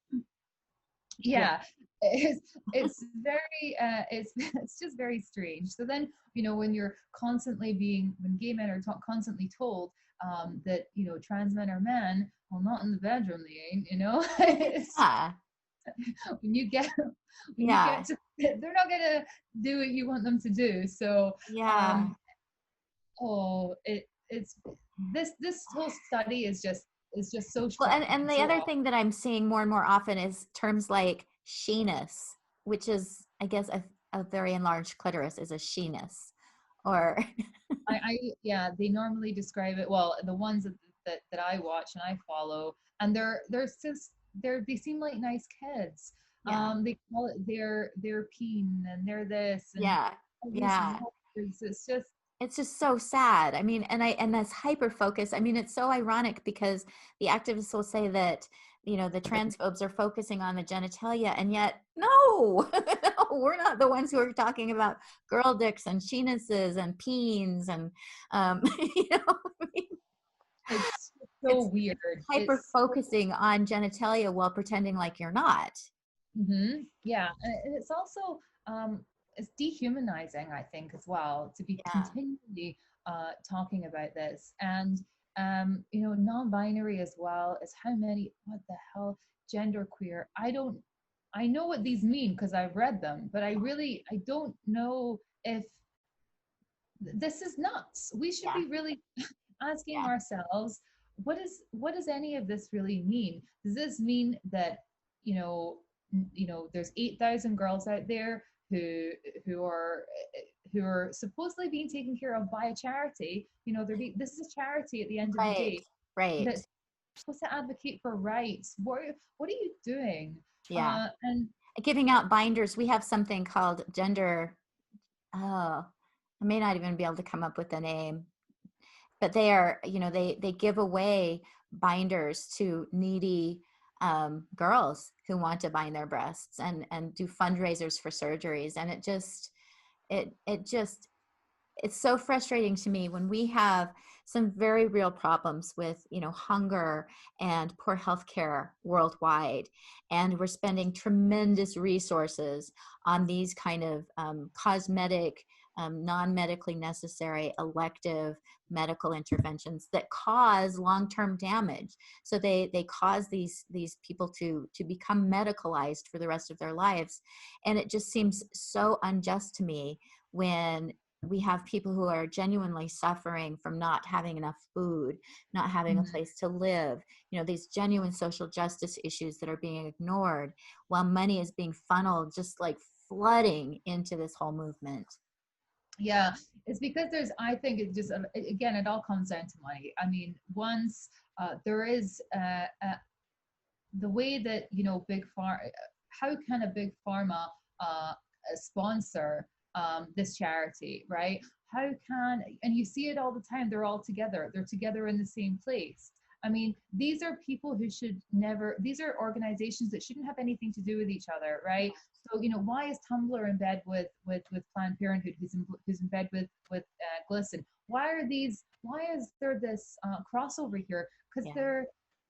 yeah. yeah, it's very it's it's just very strange. So then when you're constantly being when gay men are constantly told that trans men are men, well, not in the bedroom they ain't, it's, Yeah. when you get when you Yeah. get to they're not gonna do what you want them to do. So Yeah. um oh it's this whole study is just so Well, and, shocking and and the so other awful. thing that I'm seeing more and more often is terms like she-ness, which is, I guess, a very enlarged clitoris is a she-ness. Or I yeah, they normally describe it well. The ones that I watch and I follow, and they seem like nice kids. yeah, They call it their peen and they're this and yeah, all these yeah. words. It's just It's just so sad. I mean, and that's hyper focus. I mean, it's so ironic because the activists will say that, the transphobes are focusing on the genitalia, and yet, no, no, we're not the ones who are talking about girl dicks and penises and peens and, I mean, it's so it's weird. hyper It's focusing on genitalia while pretending like you're not. yeah, and it's also it's dehumanizing, I think, as well, to be Yeah, continually talking about this. And non-binary as well as how many what the hell genderqueer. I know what these mean because I've read them, but I don't know if this is nuts. We should yeah, be really asking yeah, ourselves, what does any of this really mean? Does this mean that there's 8,000 girls out there who are who are supposedly being taken care of by a charity? This is a charity at the end of the right, day right, that's supposed to advocate for rights. What are you doing? yeah. And Giving out binders, we have something called gender. Oh, I may not even be able to come up with the name. but they are, you know, they give away binders to needy girls who want to bind their breasts, and do fundraisers for surgeries. And it just it's so frustrating to me when we have some very real problems with, you know, hunger and poor health care worldwide, and we're spending tremendous resources on these kind of cosmetic, non-medically necessary elective medical interventions that cause long-term damage. So they cause these people to become medicalized for the rest of their lives. And it just seems so unjust to me when we have people who are genuinely suffering from not having enough food, not having a place to live, you know, these genuine social justice issues that are being ignored, while money is being funneled, just like flooding into this whole movement. Yeah, it's because there's, I think it's just, again, it all comes down to money. I mean, once there is the way that, you know, big pharma, how can a big pharma sponsor this charity, right? How can, and you see it all the time, they're all together, they're together in the same place. I mean, these are people who should never, these are organizations that shouldn't have anything to do with each other, right? So, you know, why is Tumblr in bed with Planned Parenthood, who's in bed with Glisten? Why are these, why is there this crossover here? Because Yeah. they're,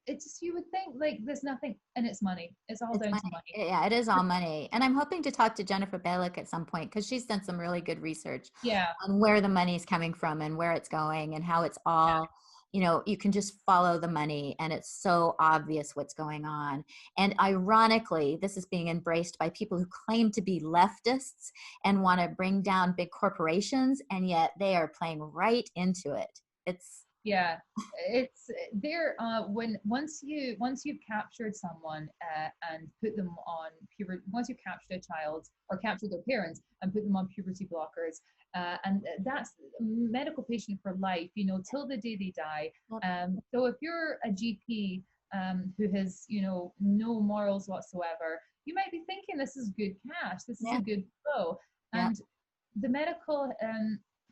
it's just, you would think like there's nothing, and it's money. It's all It's down to money. money. Yeah, it is all money. And I'm hoping to talk to Jennifer Balick at some point, because she's done some really good research Yeah. on where the money is coming from and where it's going, and how it's all, you know, you can just follow the money and it's so obvious what's going on. And ironically, this is being embraced by people who claim to be leftists and want to bring down big corporations, and yet they are playing right into it. It's Yeah, it's there. When once you've captured someone and put them on puberty, once you've captured a child or captured their parents and put them on puberty blockers, and that's medical patient for life, you know, till the day they die. So if you're a GP who has, you know, no morals whatsoever, you might be thinking this is good cash, this is yeah, a good flow, yeah. and the medical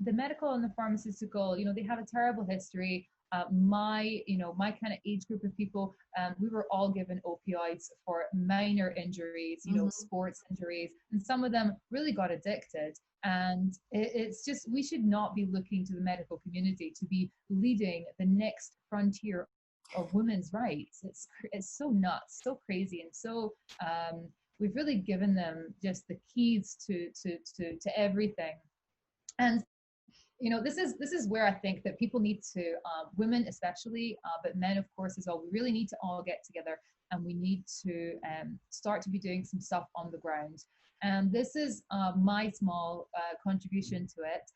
the medical and the pharmaceutical, you know, they have a terrible history. You know, my kind of age group of people, we were all given opioids for minor injuries, you know, Mhm. sports injuries, and some of them really got addicted. And it's just, we should not be looking to the medical community to be leading the next frontier of women's rights. It's so nuts, so crazy, and so we've really given them just the keys to everything. And you know, this is where I think that people need to, women especially, but men of course as well, we really need to all get together, and we need to start to be doing some stuff on the ground. And this is my small contribution to it.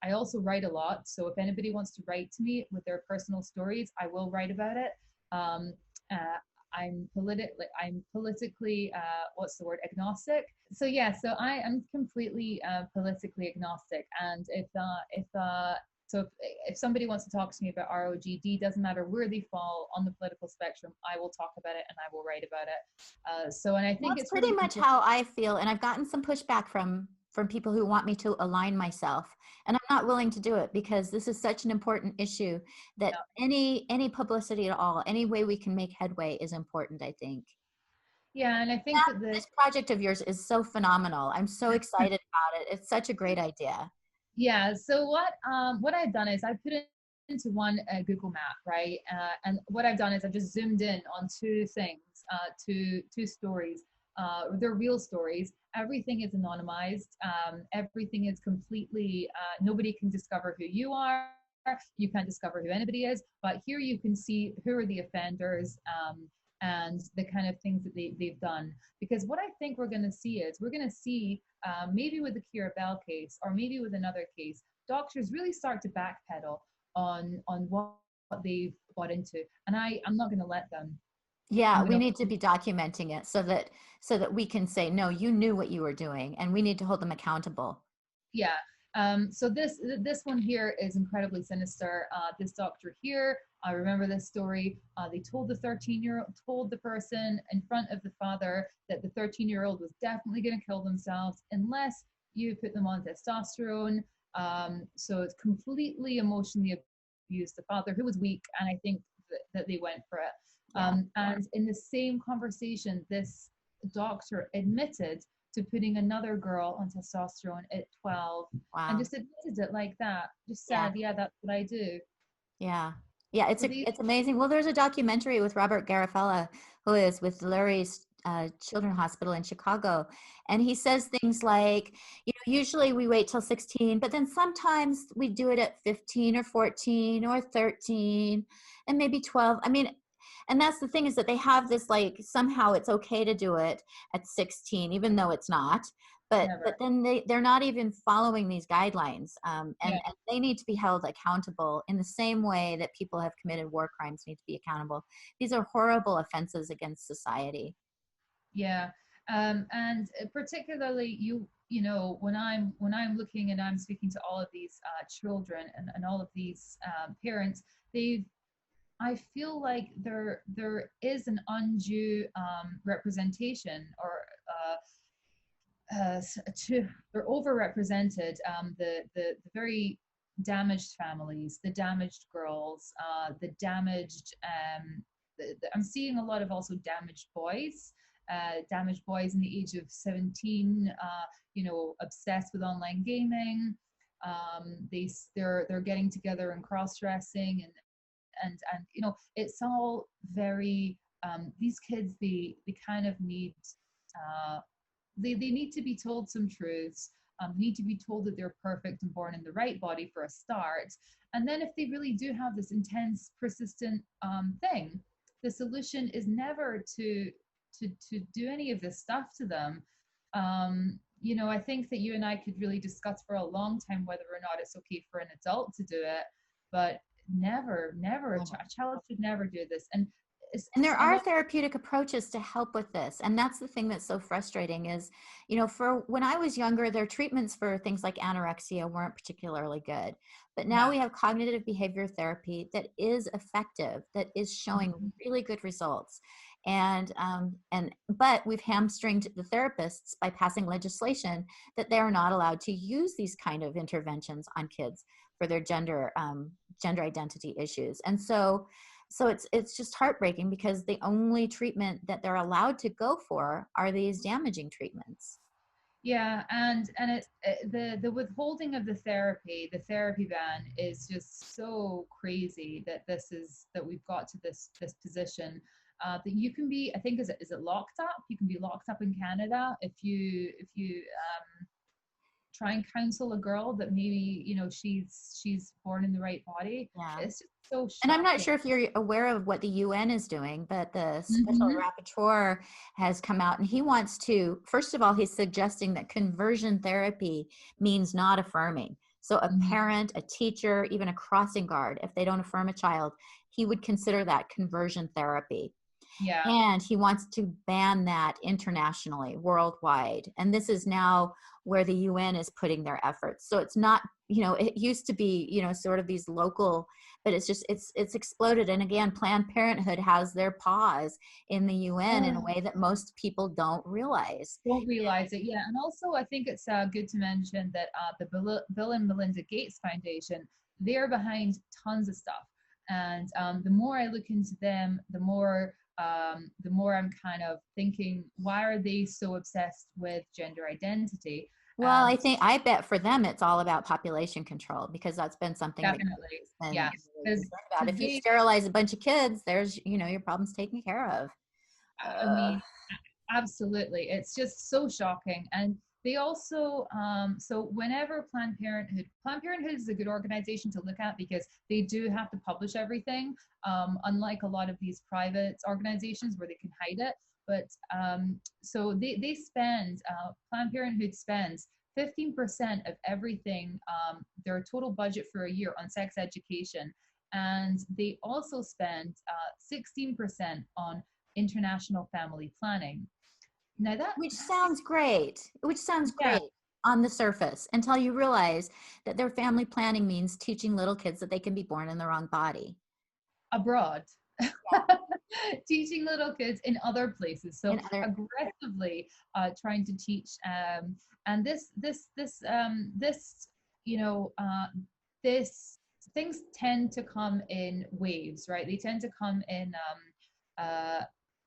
I also write a lot, so if anybody wants to write to me with their personal stories, I will write about it. um, uh, I'm politically what's the word, agnostic. So yeah, so I am completely politically agnostic. And if somebody wants to talk to me about ROGD, doesn't matter where they fall on the political spectrum, I will talk about it and I will write about it. And I Well, think it's it's pretty really much important. how I feel, and I've gotten some pushback from people who want me to align myself, and I'm not willing to do it, because this is such an important issue that any publicity at all, any way we can make headway is important, I think. Yeah, and I think That, that the this project of yours is so phenomenal. I'm so excited about it. It's such a great idea. Yeah. So what I've done is I put it into one Google map, right? And what I've done is I've just zoomed in on two things, two stories. They're real stories. Everything is anonymized. Everything is completely. Nobody can discover who you are. You can't discover who anybody is. But here you can see who are the offenders. And the kind of things that they've done. Because what I think we're going to see is we're going to see, maybe with the Kira Bell case or maybe with another case, doctors really start to backpedal on what they've bought into. And I'm not going to let them. I'm Yeah, going we to, need to be documenting it so that we can say, no, you knew what you were doing, and we need to hold them accountable. yeah. So this one here is incredibly sinister. This doctor here, I remember this story. They told the 13-year-old, told the person in front of the father that the 13-year-old was definitely going to kill themselves unless you put them on testosterone. So it's completely emotionally abused the father, who was weak, and I think that they went for it. Yeah. And in the same conversation, this doctor admitted to putting another girl on testosterone at 12, and Wow. just admitted it like that. Just Yeah. said, yeah, that's what I do. Yeah. Yeah, So these, it's amazing. Well, there's a documentary with Robert Garofalo, who is with Larry's Children's Hospital in Chicago, and he says things like, usually we wait till 16, but then sometimes we do it at 15 or 14 or 13 and maybe 12. I mean, and that's the thing, is that they have this, like, somehow it's okay to do it at 16, even though it's not. But never. then they're not even following these guidelines, Yeah. and they need to be held accountable in the same way that people have committed war crimes need to be accountable. These are horrible offenses against society. Yeah. And particularly when I'm looking and I'm speaking to all of these children and all of these parents, they've I feel like there is an undue representation, or they're overrepresented. The very damaged families, the damaged girls, the damaged. I'm seeing a lot of also damaged boys in the age of 17. Obsessed with online gaming. They're getting together and cross dressing, and it's all very these kids, they kind of need uh, they need to be told some truths. They need to be told that they're perfect and born in the right body for a start. And then if they really do have this intense, persistent thing, the solution is never to do any of this stuff to them. I think that you and I could really discuss for a long time whether or not it's okay for an adult to do it, but never, a child should never do this. And there A are lot. therapeutic approaches to help with this. And that's the thing that's so frustrating is, for when I was younger, their treatments for things like anorexia weren't particularly good. But now Yeah. we have cognitive behavior therapy that is effective, that is showing Mhm. really good results. But we've hamstringed the therapists by passing legislation that they are not allowed to use these kind of interventions on kids for their gender identity issues. And so it's just heartbreaking, because the only treatment that they're allowed to go for are these damaging treatments. Yeah, and the withholding of the therapy ban is just so crazy that we've got to this position, that you can be, I think, is it locked up? You can be locked up in Canada if you try and counsel a girl that maybe she's born in the right body. Yeah. It's just so And I'm not shocking. sure if you're aware of what the UN is doing, but the special Hmm. rapporteur has come out, and he wants to, first of all, he's suggesting that conversion therapy means not affirming. So a Hmm. parent, a teacher, even a crossing guard, if they don't affirm a child, he would consider that conversion therapy. Yeah. And he wants to ban that internationally, worldwide. And this is now where the UN is putting their efforts. So it's not, it used to be, sort of these local, but it's exploded. And again, Planned Parenthood has their paws in the UN in a way that most people don't realize. Won't realize it. Yeah, and also I think it's good to mention that the Bill and Melinda Gates Foundation, they're behind tons of stuff, and the more I look into them, the more I'm kind of thinking, why are they so obsessed with gender identity? Well, And I bet for them it's all about population control, because that's been something that definitely, has been yeah, really because concerned about. If you they, sterilize a bunch of kids, there's, your problem's taken care of. I mean, absolutely. It's just so shocking. And they also, so whenever Planned Parenthood is a good organization to look at because they do have to publish everything, unlike a lot of these private organizations where they can hide it. But so they spend, Planned Parenthood spends 15% of everything, their total budget for a year on sex education. And they also spend 16% on international family planning. Now that, Which sounds yeah, great on the surface, until you realize that their family planning means teaching little kids that they can be born in the wrong body. abroad, teaching little kids in other places. So And other, aggressively trying to teach, and this you know, this things tend to come in waves, right? They tend to come in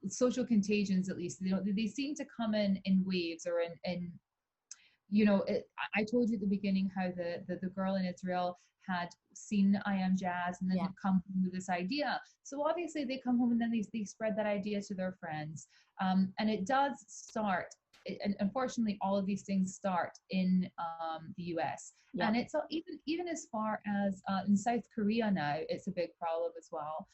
social contagions, at least. They seem to come in waves, or in I told you at the beginning how the girl in Israel had seen I Am Jazz and then Yeah. had come home with this idea. So obviously they come home and then they spread that idea to their friends. And it does start, and unfortunately, all of these things start in the US. Yeah. And it's even as far as in South Korea now, it's a big problem as well.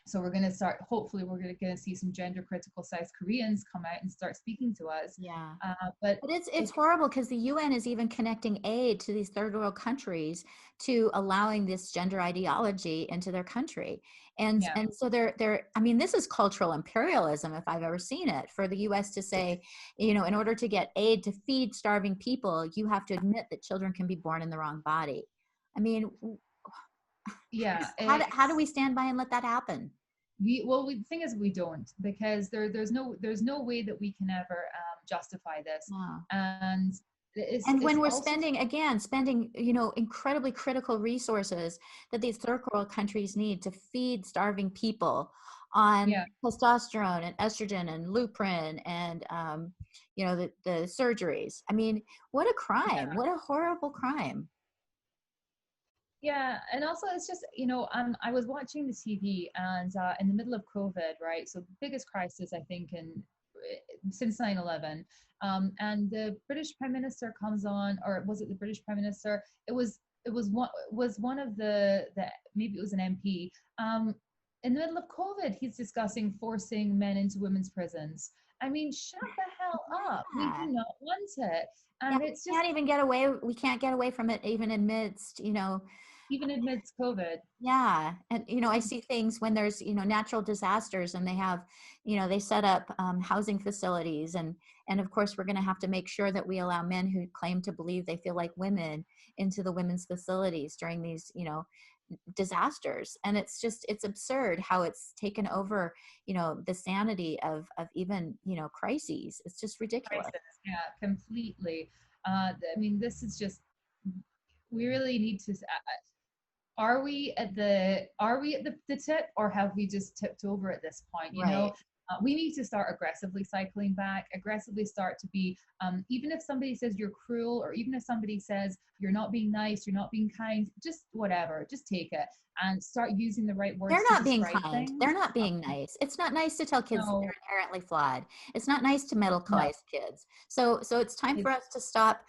So we're going to start, hopefully we're going to see some gender critical South Koreans come out and start speaking to us. Yeah. But But it's horrible because the UN is even connecting aid to these third world countries to allowing this gender ideology into their country. And yeah, and so they're I mean, this is cultural imperialism if I've ever seen it, for the US to say, in order to get aid to feed starving people, you have to admit that children can be born in the wrong body. I mean, yeah, how do we stand by and let that happen? the thing is we don't, because there's no way that we can ever justify this. Wow. And And it's when we're also, spending, incredibly critical resources that these third world countries need to feed starving people on yeah, testosterone and estrogen and Luprin and, the surgeries. I mean, what a crime! yeah. What a horrible crime! Yeah, and also it's just, I was watching the TV, and in the middle of COVID, right? So biggest crisis I think in since 9/11, and the British Prime Minister comes on, or was it the British Prime Minister? It was one of the maybe it was an MP. In the middle of COVID, he's discussing forcing men into women's prisons. I mean, shut the hell up! We do Yeah. not want it, Yeah, and it's we just can't even get away. We can't get away from it, even amidst, even amidst COVID. yeah. And, I see things when there's, natural disasters, and they have, they set up housing facilities. And of course, we're going to have to make sure that we allow men who claim to believe they feel like women into the women's facilities during these, disasters. And it's absurd how it's taken over, the sanity of even, crises. It's just ridiculous. Crisis. Yeah, completely. I mean, this is just, we really need to. Are we at the tip, or have we just tipped over at this point? Right. We need to start aggressively cycling back, aggressively start to be, even if somebody says you're cruel, or even if somebody says you're not being nice, you're not being kind, just whatever, just take it and start using the right They're words to not being describe kind. things. They're not being nice. It's not nice to tell kids that No, they're inherently flawed. It's not nice to no, medicalize kids. So it's time for it's, us to stop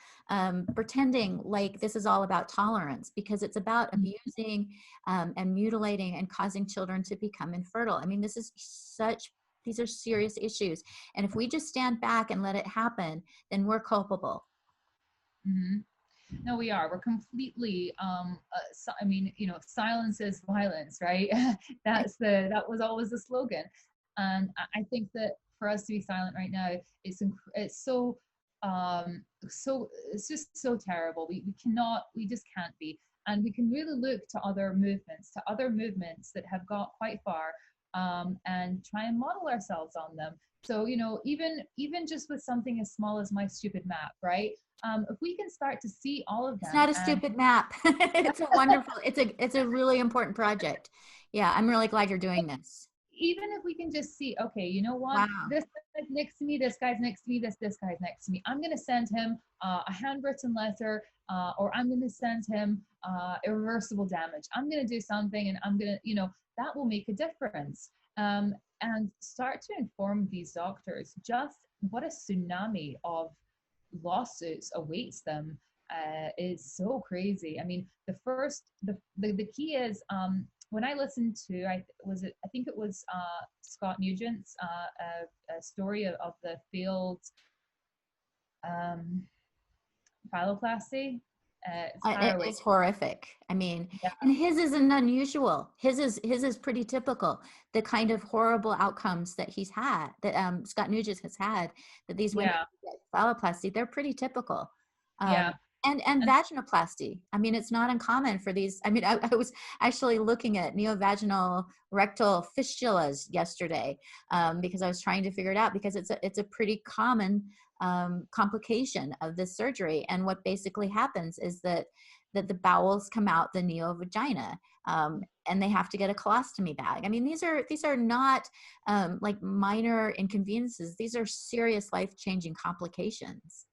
pretending like this is all about tolerance, because it's about abusing and mutilating and causing children to become infertile. I mean, these are serious issues. And if we just stand back and let it happen, then we're culpable. mhm. No, we are. We're completely. I mean, silence is violence, right? That was always the slogan, and I think that for us to be silent right now, it's it's just so terrible. We just can't be, and we can really look to other movements that have got quite far, and try and model ourselves on them. So even just with something as small as My Stupid Map, right? If we can start to see all of It's them, not a and stupid map. It's a really important project. Yeah, I'm really glad you're doing this. even if we can just see, okay, you know what, Wow. this guy's next to me, this guy's next to me, this guy's next to me, I'm going to send him a handwritten letter, or I'm going to send him irreversible damage, I'm going to do something, and I'm going to, that will make a difference. And start to inform these doctors just what a tsunami of lawsuits awaits them. Is so crazy. I mean, the key is, when I listened to, I think it was Scott Nugent's a story of the failed um, phalloplasty. It's harrowing. It's horrific. I mean, Yeah, and his isn't unusual. His is pretty typical. The kind of horrible outcomes that he's had, that Scott Nugent has had, that these women yeah, get phalloplasty, they're pretty typical. Um, yeah. And vaginoplasty. I mean, it's not uncommon for these. I mean, I was actually looking at neovaginal rectal fistulas yesterday, because I was trying to figure it out, because it's a pretty common complication of this surgery. And what basically happens is that the bowels come out the neovagina, and they have to get a colostomy bag. I mean, these are not like minor inconveniences. These are serious life-changing complications.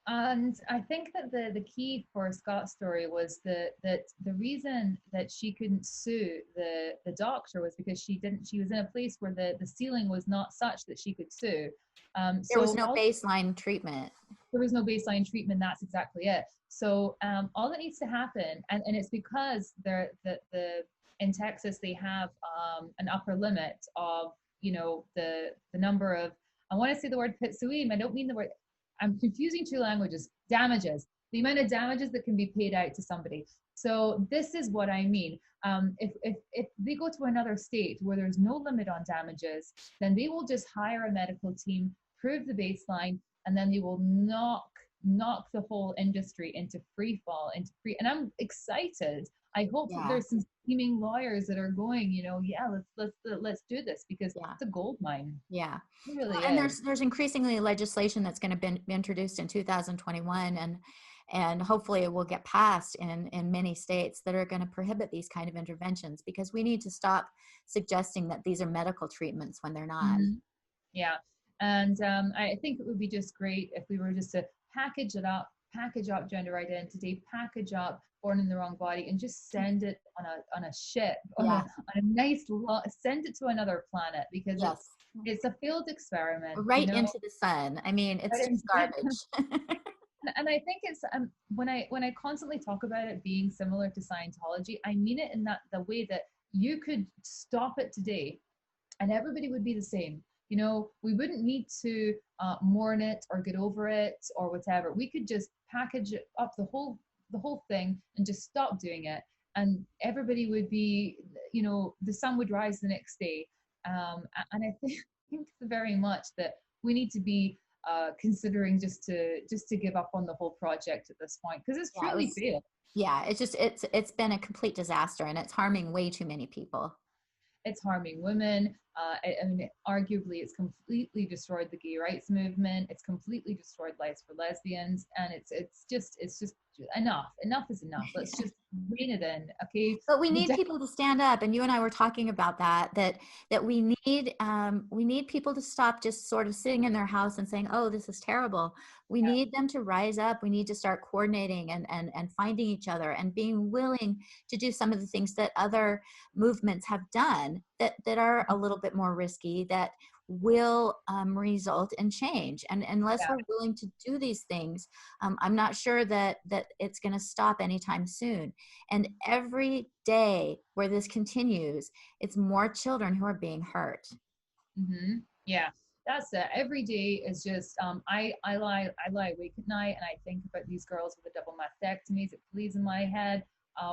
And I think that the key for Scott's story was that the reason that she couldn't sue the doctor was because she was in a place where the ceiling was not such that she could sue. There was So no baseline treatment. there was no baseline treatment. That's exactly it. So all that needs to happen, and it's because the in Texas they have an upper limit of, you know, the number of, I want to say the word pitsuim. I don't mean the word. I'm confusing two languages. Damages, the amount of damages that can be paid out to somebody. So this is what I mean. If they go to another state where there's no limit on damages, then they will just hire a medical team, prove the baseline, and then they will knock the whole industry into free fall, into free. And I'm excited. I hope that there's some scheming lawyers that are going, you know, yeah, let's do this, because it's a gold mine. Yeah. It really And is. there's increasingly legislation that's going to be introduced in 2021, and hopefully it will get passed in many states that are going to prohibit these kind of interventions, because we need to stop suggesting that these are medical treatments when they're not. Mm-hmm. Yeah. And I think it would be just great if we were just to package up gender identity, package up born in the wrong body, and just send it on a ship, on a nice send it to another planet, because it's a failed experiment. Right, you know? into the sun. I mean, it's just garbage. And I think it's when I constantly talk about it being similar to Scientology, I mean it in that the way that you could stop it today and everybody would be the same. You know, we wouldn't need to mourn it or get over it or whatever. We could just package it up, the whole thing, and just stop doing it, and everybody would be, you know, the sun would rise the next day. And I think very much that we need to be considering just to give up on the whole project at this point, because it's truly failed. Yeah, it's been a complete disaster, and it's harming way too many people. It's harming women. I mean, arguably, it's completely destroyed the gay rights movement. It's completely destroyed lives for lesbians, and it's just enough. Enough is enough. Let's just rein it in, okay? But we need people to stand up, and you and I were talking about that we need people to stop just sort of sitting in their house and saying, "Oh, this is terrible." We need them to rise up. We need to start coordinating and finding each other and being willing to do some of the things that other movements have done that are a little bit more risky, that will result in change. And unless we're willing to do these things, I'm not sure that it's going to stop anytime soon. And every day where this continues, it's more children who are being hurt. Mm-hmm. Yeah, that's it. Every day is just I lie awake at night and I think about these girls with the double mastectomies. It plays in my head.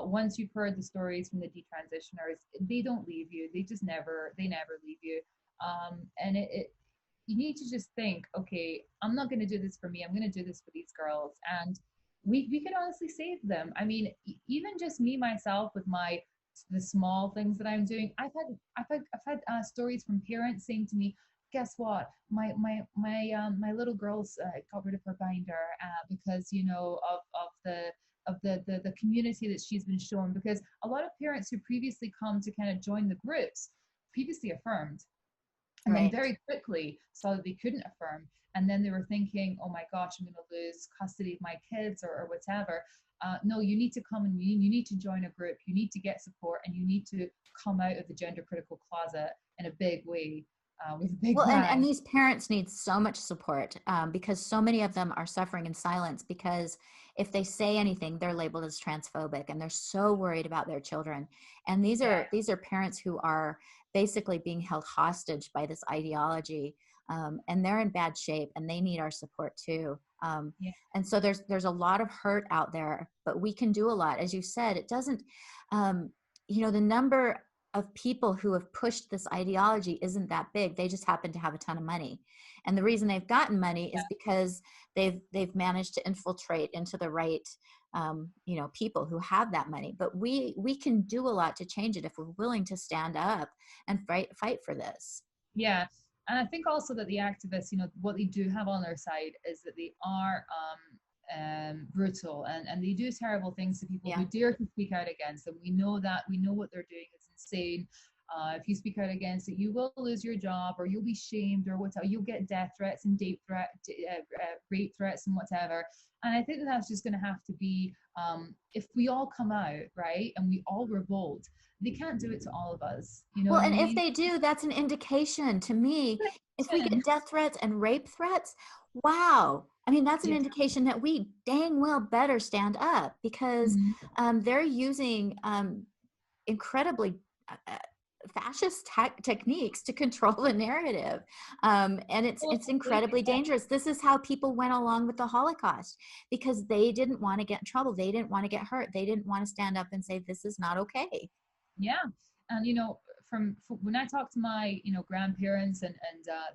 Once you've heard the stories from the detransitioners, they don't leave you. They never leave you. And you need to just think, okay, I'm not going to do this for me. I'm going to do this for these girls. And we could honestly save them. I mean, even just me, myself, with the small things that I'm doing. I've had stories from parents saying to me, guess what? My little girl's got rid of her binder because, you know, of the community that she's been shown, because a lot of parents who previously come to kind of join the groups previously affirmed, and then very quickly saw that they couldn't affirm, and then they were thinking, oh my gosh, I'm going to lose custody of my kids or whatever. No, you need to come and you need to join a group, you need to get support, and you need to come out of the gender critical closet in a big way. With a big and these parents need so much support, because so many of them are suffering in silence, because if they say anything, they're labeled as transphobic, and they're so worried about their children. And these are parents who are basically being held hostage by this ideology, and they're in bad shape, and they need our support too. And so there's a lot of hurt out there, but we can do a lot. As you said, it doesn't, the number of people who have pushed this ideology isn't that big. They just happen to have a ton of money. And the reason they've gotten money is because they've managed to infiltrate into the right, people who have that money. But we can do a lot to change it if we're willing to stand up and fight for this. Yeah. And I think also that the activists, what they do have on their side is that they are brutal, and they do terrible things to people who dare to speak out against them. We know what they're doing is insane. If you speak out against it, you will lose your job, or you'll be shamed, or whatever. You'll get death threats and rape threats and whatever. And I think that's just going to have to be, if we all come out, right, and we all revolt. They can't do it to all of us. You know Well, what I and if mean? they do, that's an indication to me. If we get death threats and rape threats, wow. I mean, that's an Yeah. indication that we dang well better stand up, because they're using incredibly fascist techniques to control the narrative. And it's incredibly dangerous. This is how people went along with the Holocaust, because they didn't want to get in trouble. They didn't want to get hurt. They didn't want to stand up and say, this is not okay. Yeah. And from when I talk to my grandparents and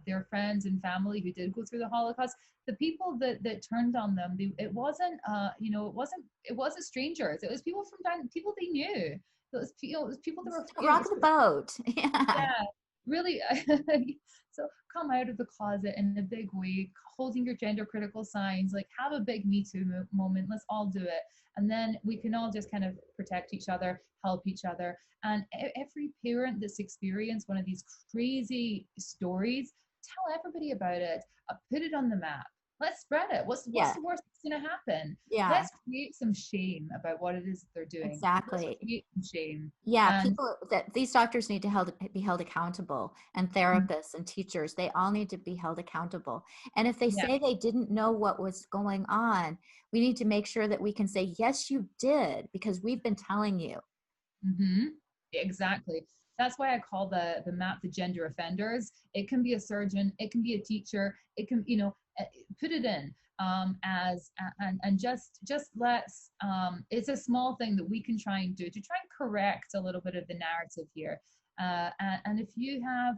their friends and family who did go through the Holocaust, the people that turned on them, it wasn't strangers. It was people people they knew. It was people that were Don't rock the boat. yeah, really. So come out of the closet in a big way, holding your gender critical signs, like have a big Me Too moment. Let's all do it. And then we can all just kind of protect each other, help each other. And every parent that's experienced one of these crazy stories, tell everybody about it. Put it on the map. Let's spread it. What's the worst that's going to happen? Yeah. Let's create some shame about what it is that they're doing. Exactly. Let's create some shame. Yeah, these doctors need to be held accountable, and therapists and teachers, they all need to be held accountable. And if they say they didn't know what was going on, we need to make sure that we can say, yes, you did, because we've been telling you. Exactly. That's why I call the map the gender offenders. It can be a surgeon, it can be a teacher, it can, put it in and just let's it's a small thing that we can try and do to try and correct a little bit of the narrative here. And if you have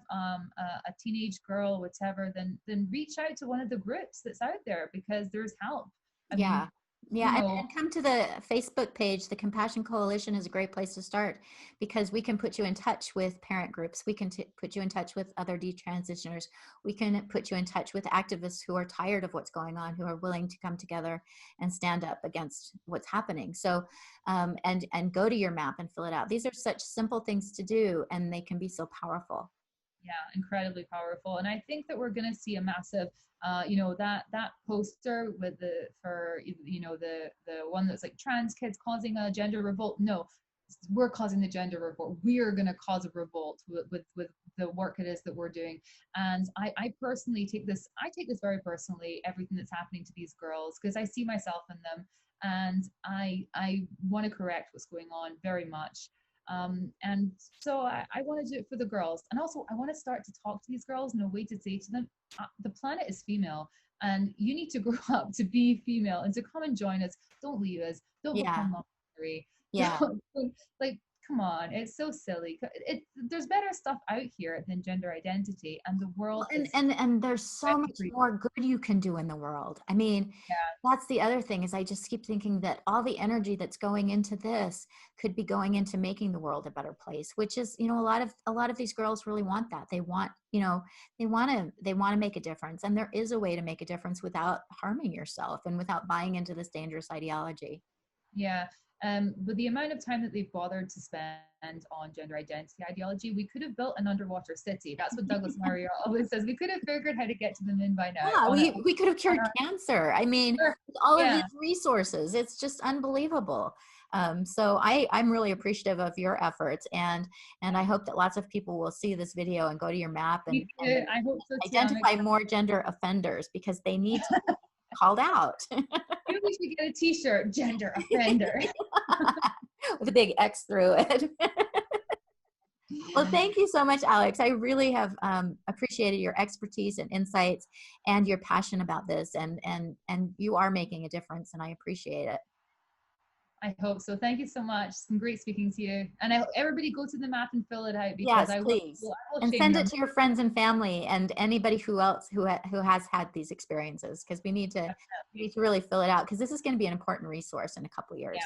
a teenage girl, whatever, then reach out to one of the groups that's out there, because there's help. I mean, and come to the Facebook page. The Compassion Coalition is a great place to start, because we can put you in touch with parent groups. We can put you in touch with other detransitioners. We can put you in touch with activists who are tired of what's going on, who are willing to come together and stand up against what's happening. So, and go to your map and fill it out. These are such simple things to do, and they can be so powerful. Yeah, incredibly powerful. And I think that we're going to see a massive, that poster with the one that's like trans kids causing a gender revolt. No, we're causing the gender revolt. We are going to cause a revolt with the work it is that we're doing. And I personally take this very personally, everything that's happening to these girls, because I see myself in them, and I want to correct what's going on very much. And so I want to do it for the girls. And also I want to start to talk to these girls in a way to say to them, the planet is female, and you need to grow up to be female and to come and join us. Don't leave us. Don't become non-binary. Yeah. Like, come on, it's so silly. There's better stuff out here than gender identity, and the world and there's so much more good you can do in the world. I mean, that's the other thing, is I just keep thinking that all the energy that's going into this could be going into making the world a better place, which is, a lot of these girls really want that. They want, they want to make a difference, and there is a way to make a difference without harming yourself and without buying into this dangerous ideology. Yeah. But the amount of time that they've bothered to spend on gender identity ideology, we could have built an underwater city. That's what Douglas Murray always says. We could have figured how to get to the moon by now. Yeah, we could have cured cancer. I mean, with all of these resources, it's just unbelievable. So I'm really appreciative of your efforts, and I hope that lots of people will see this video and go to your map and I hope so too. Identify more gender offenders, because they need to be called out. Maybe we should get a t-shirt, gender offender. With a big X through it. Well, thank you so much, Alix. I really have appreciated your expertise and insights and your passion about this, and you are making a difference, and I appreciate it. I hope so. Thank you so much. It's been great speaking to you. And I hope everybody go to the map and fill it out because Yes, please. I will And shame send you. it to your friends and family and anybody who else who has had these experiences, because we need to really fill it out, because this is going to be an important resource in a couple Yeah. years.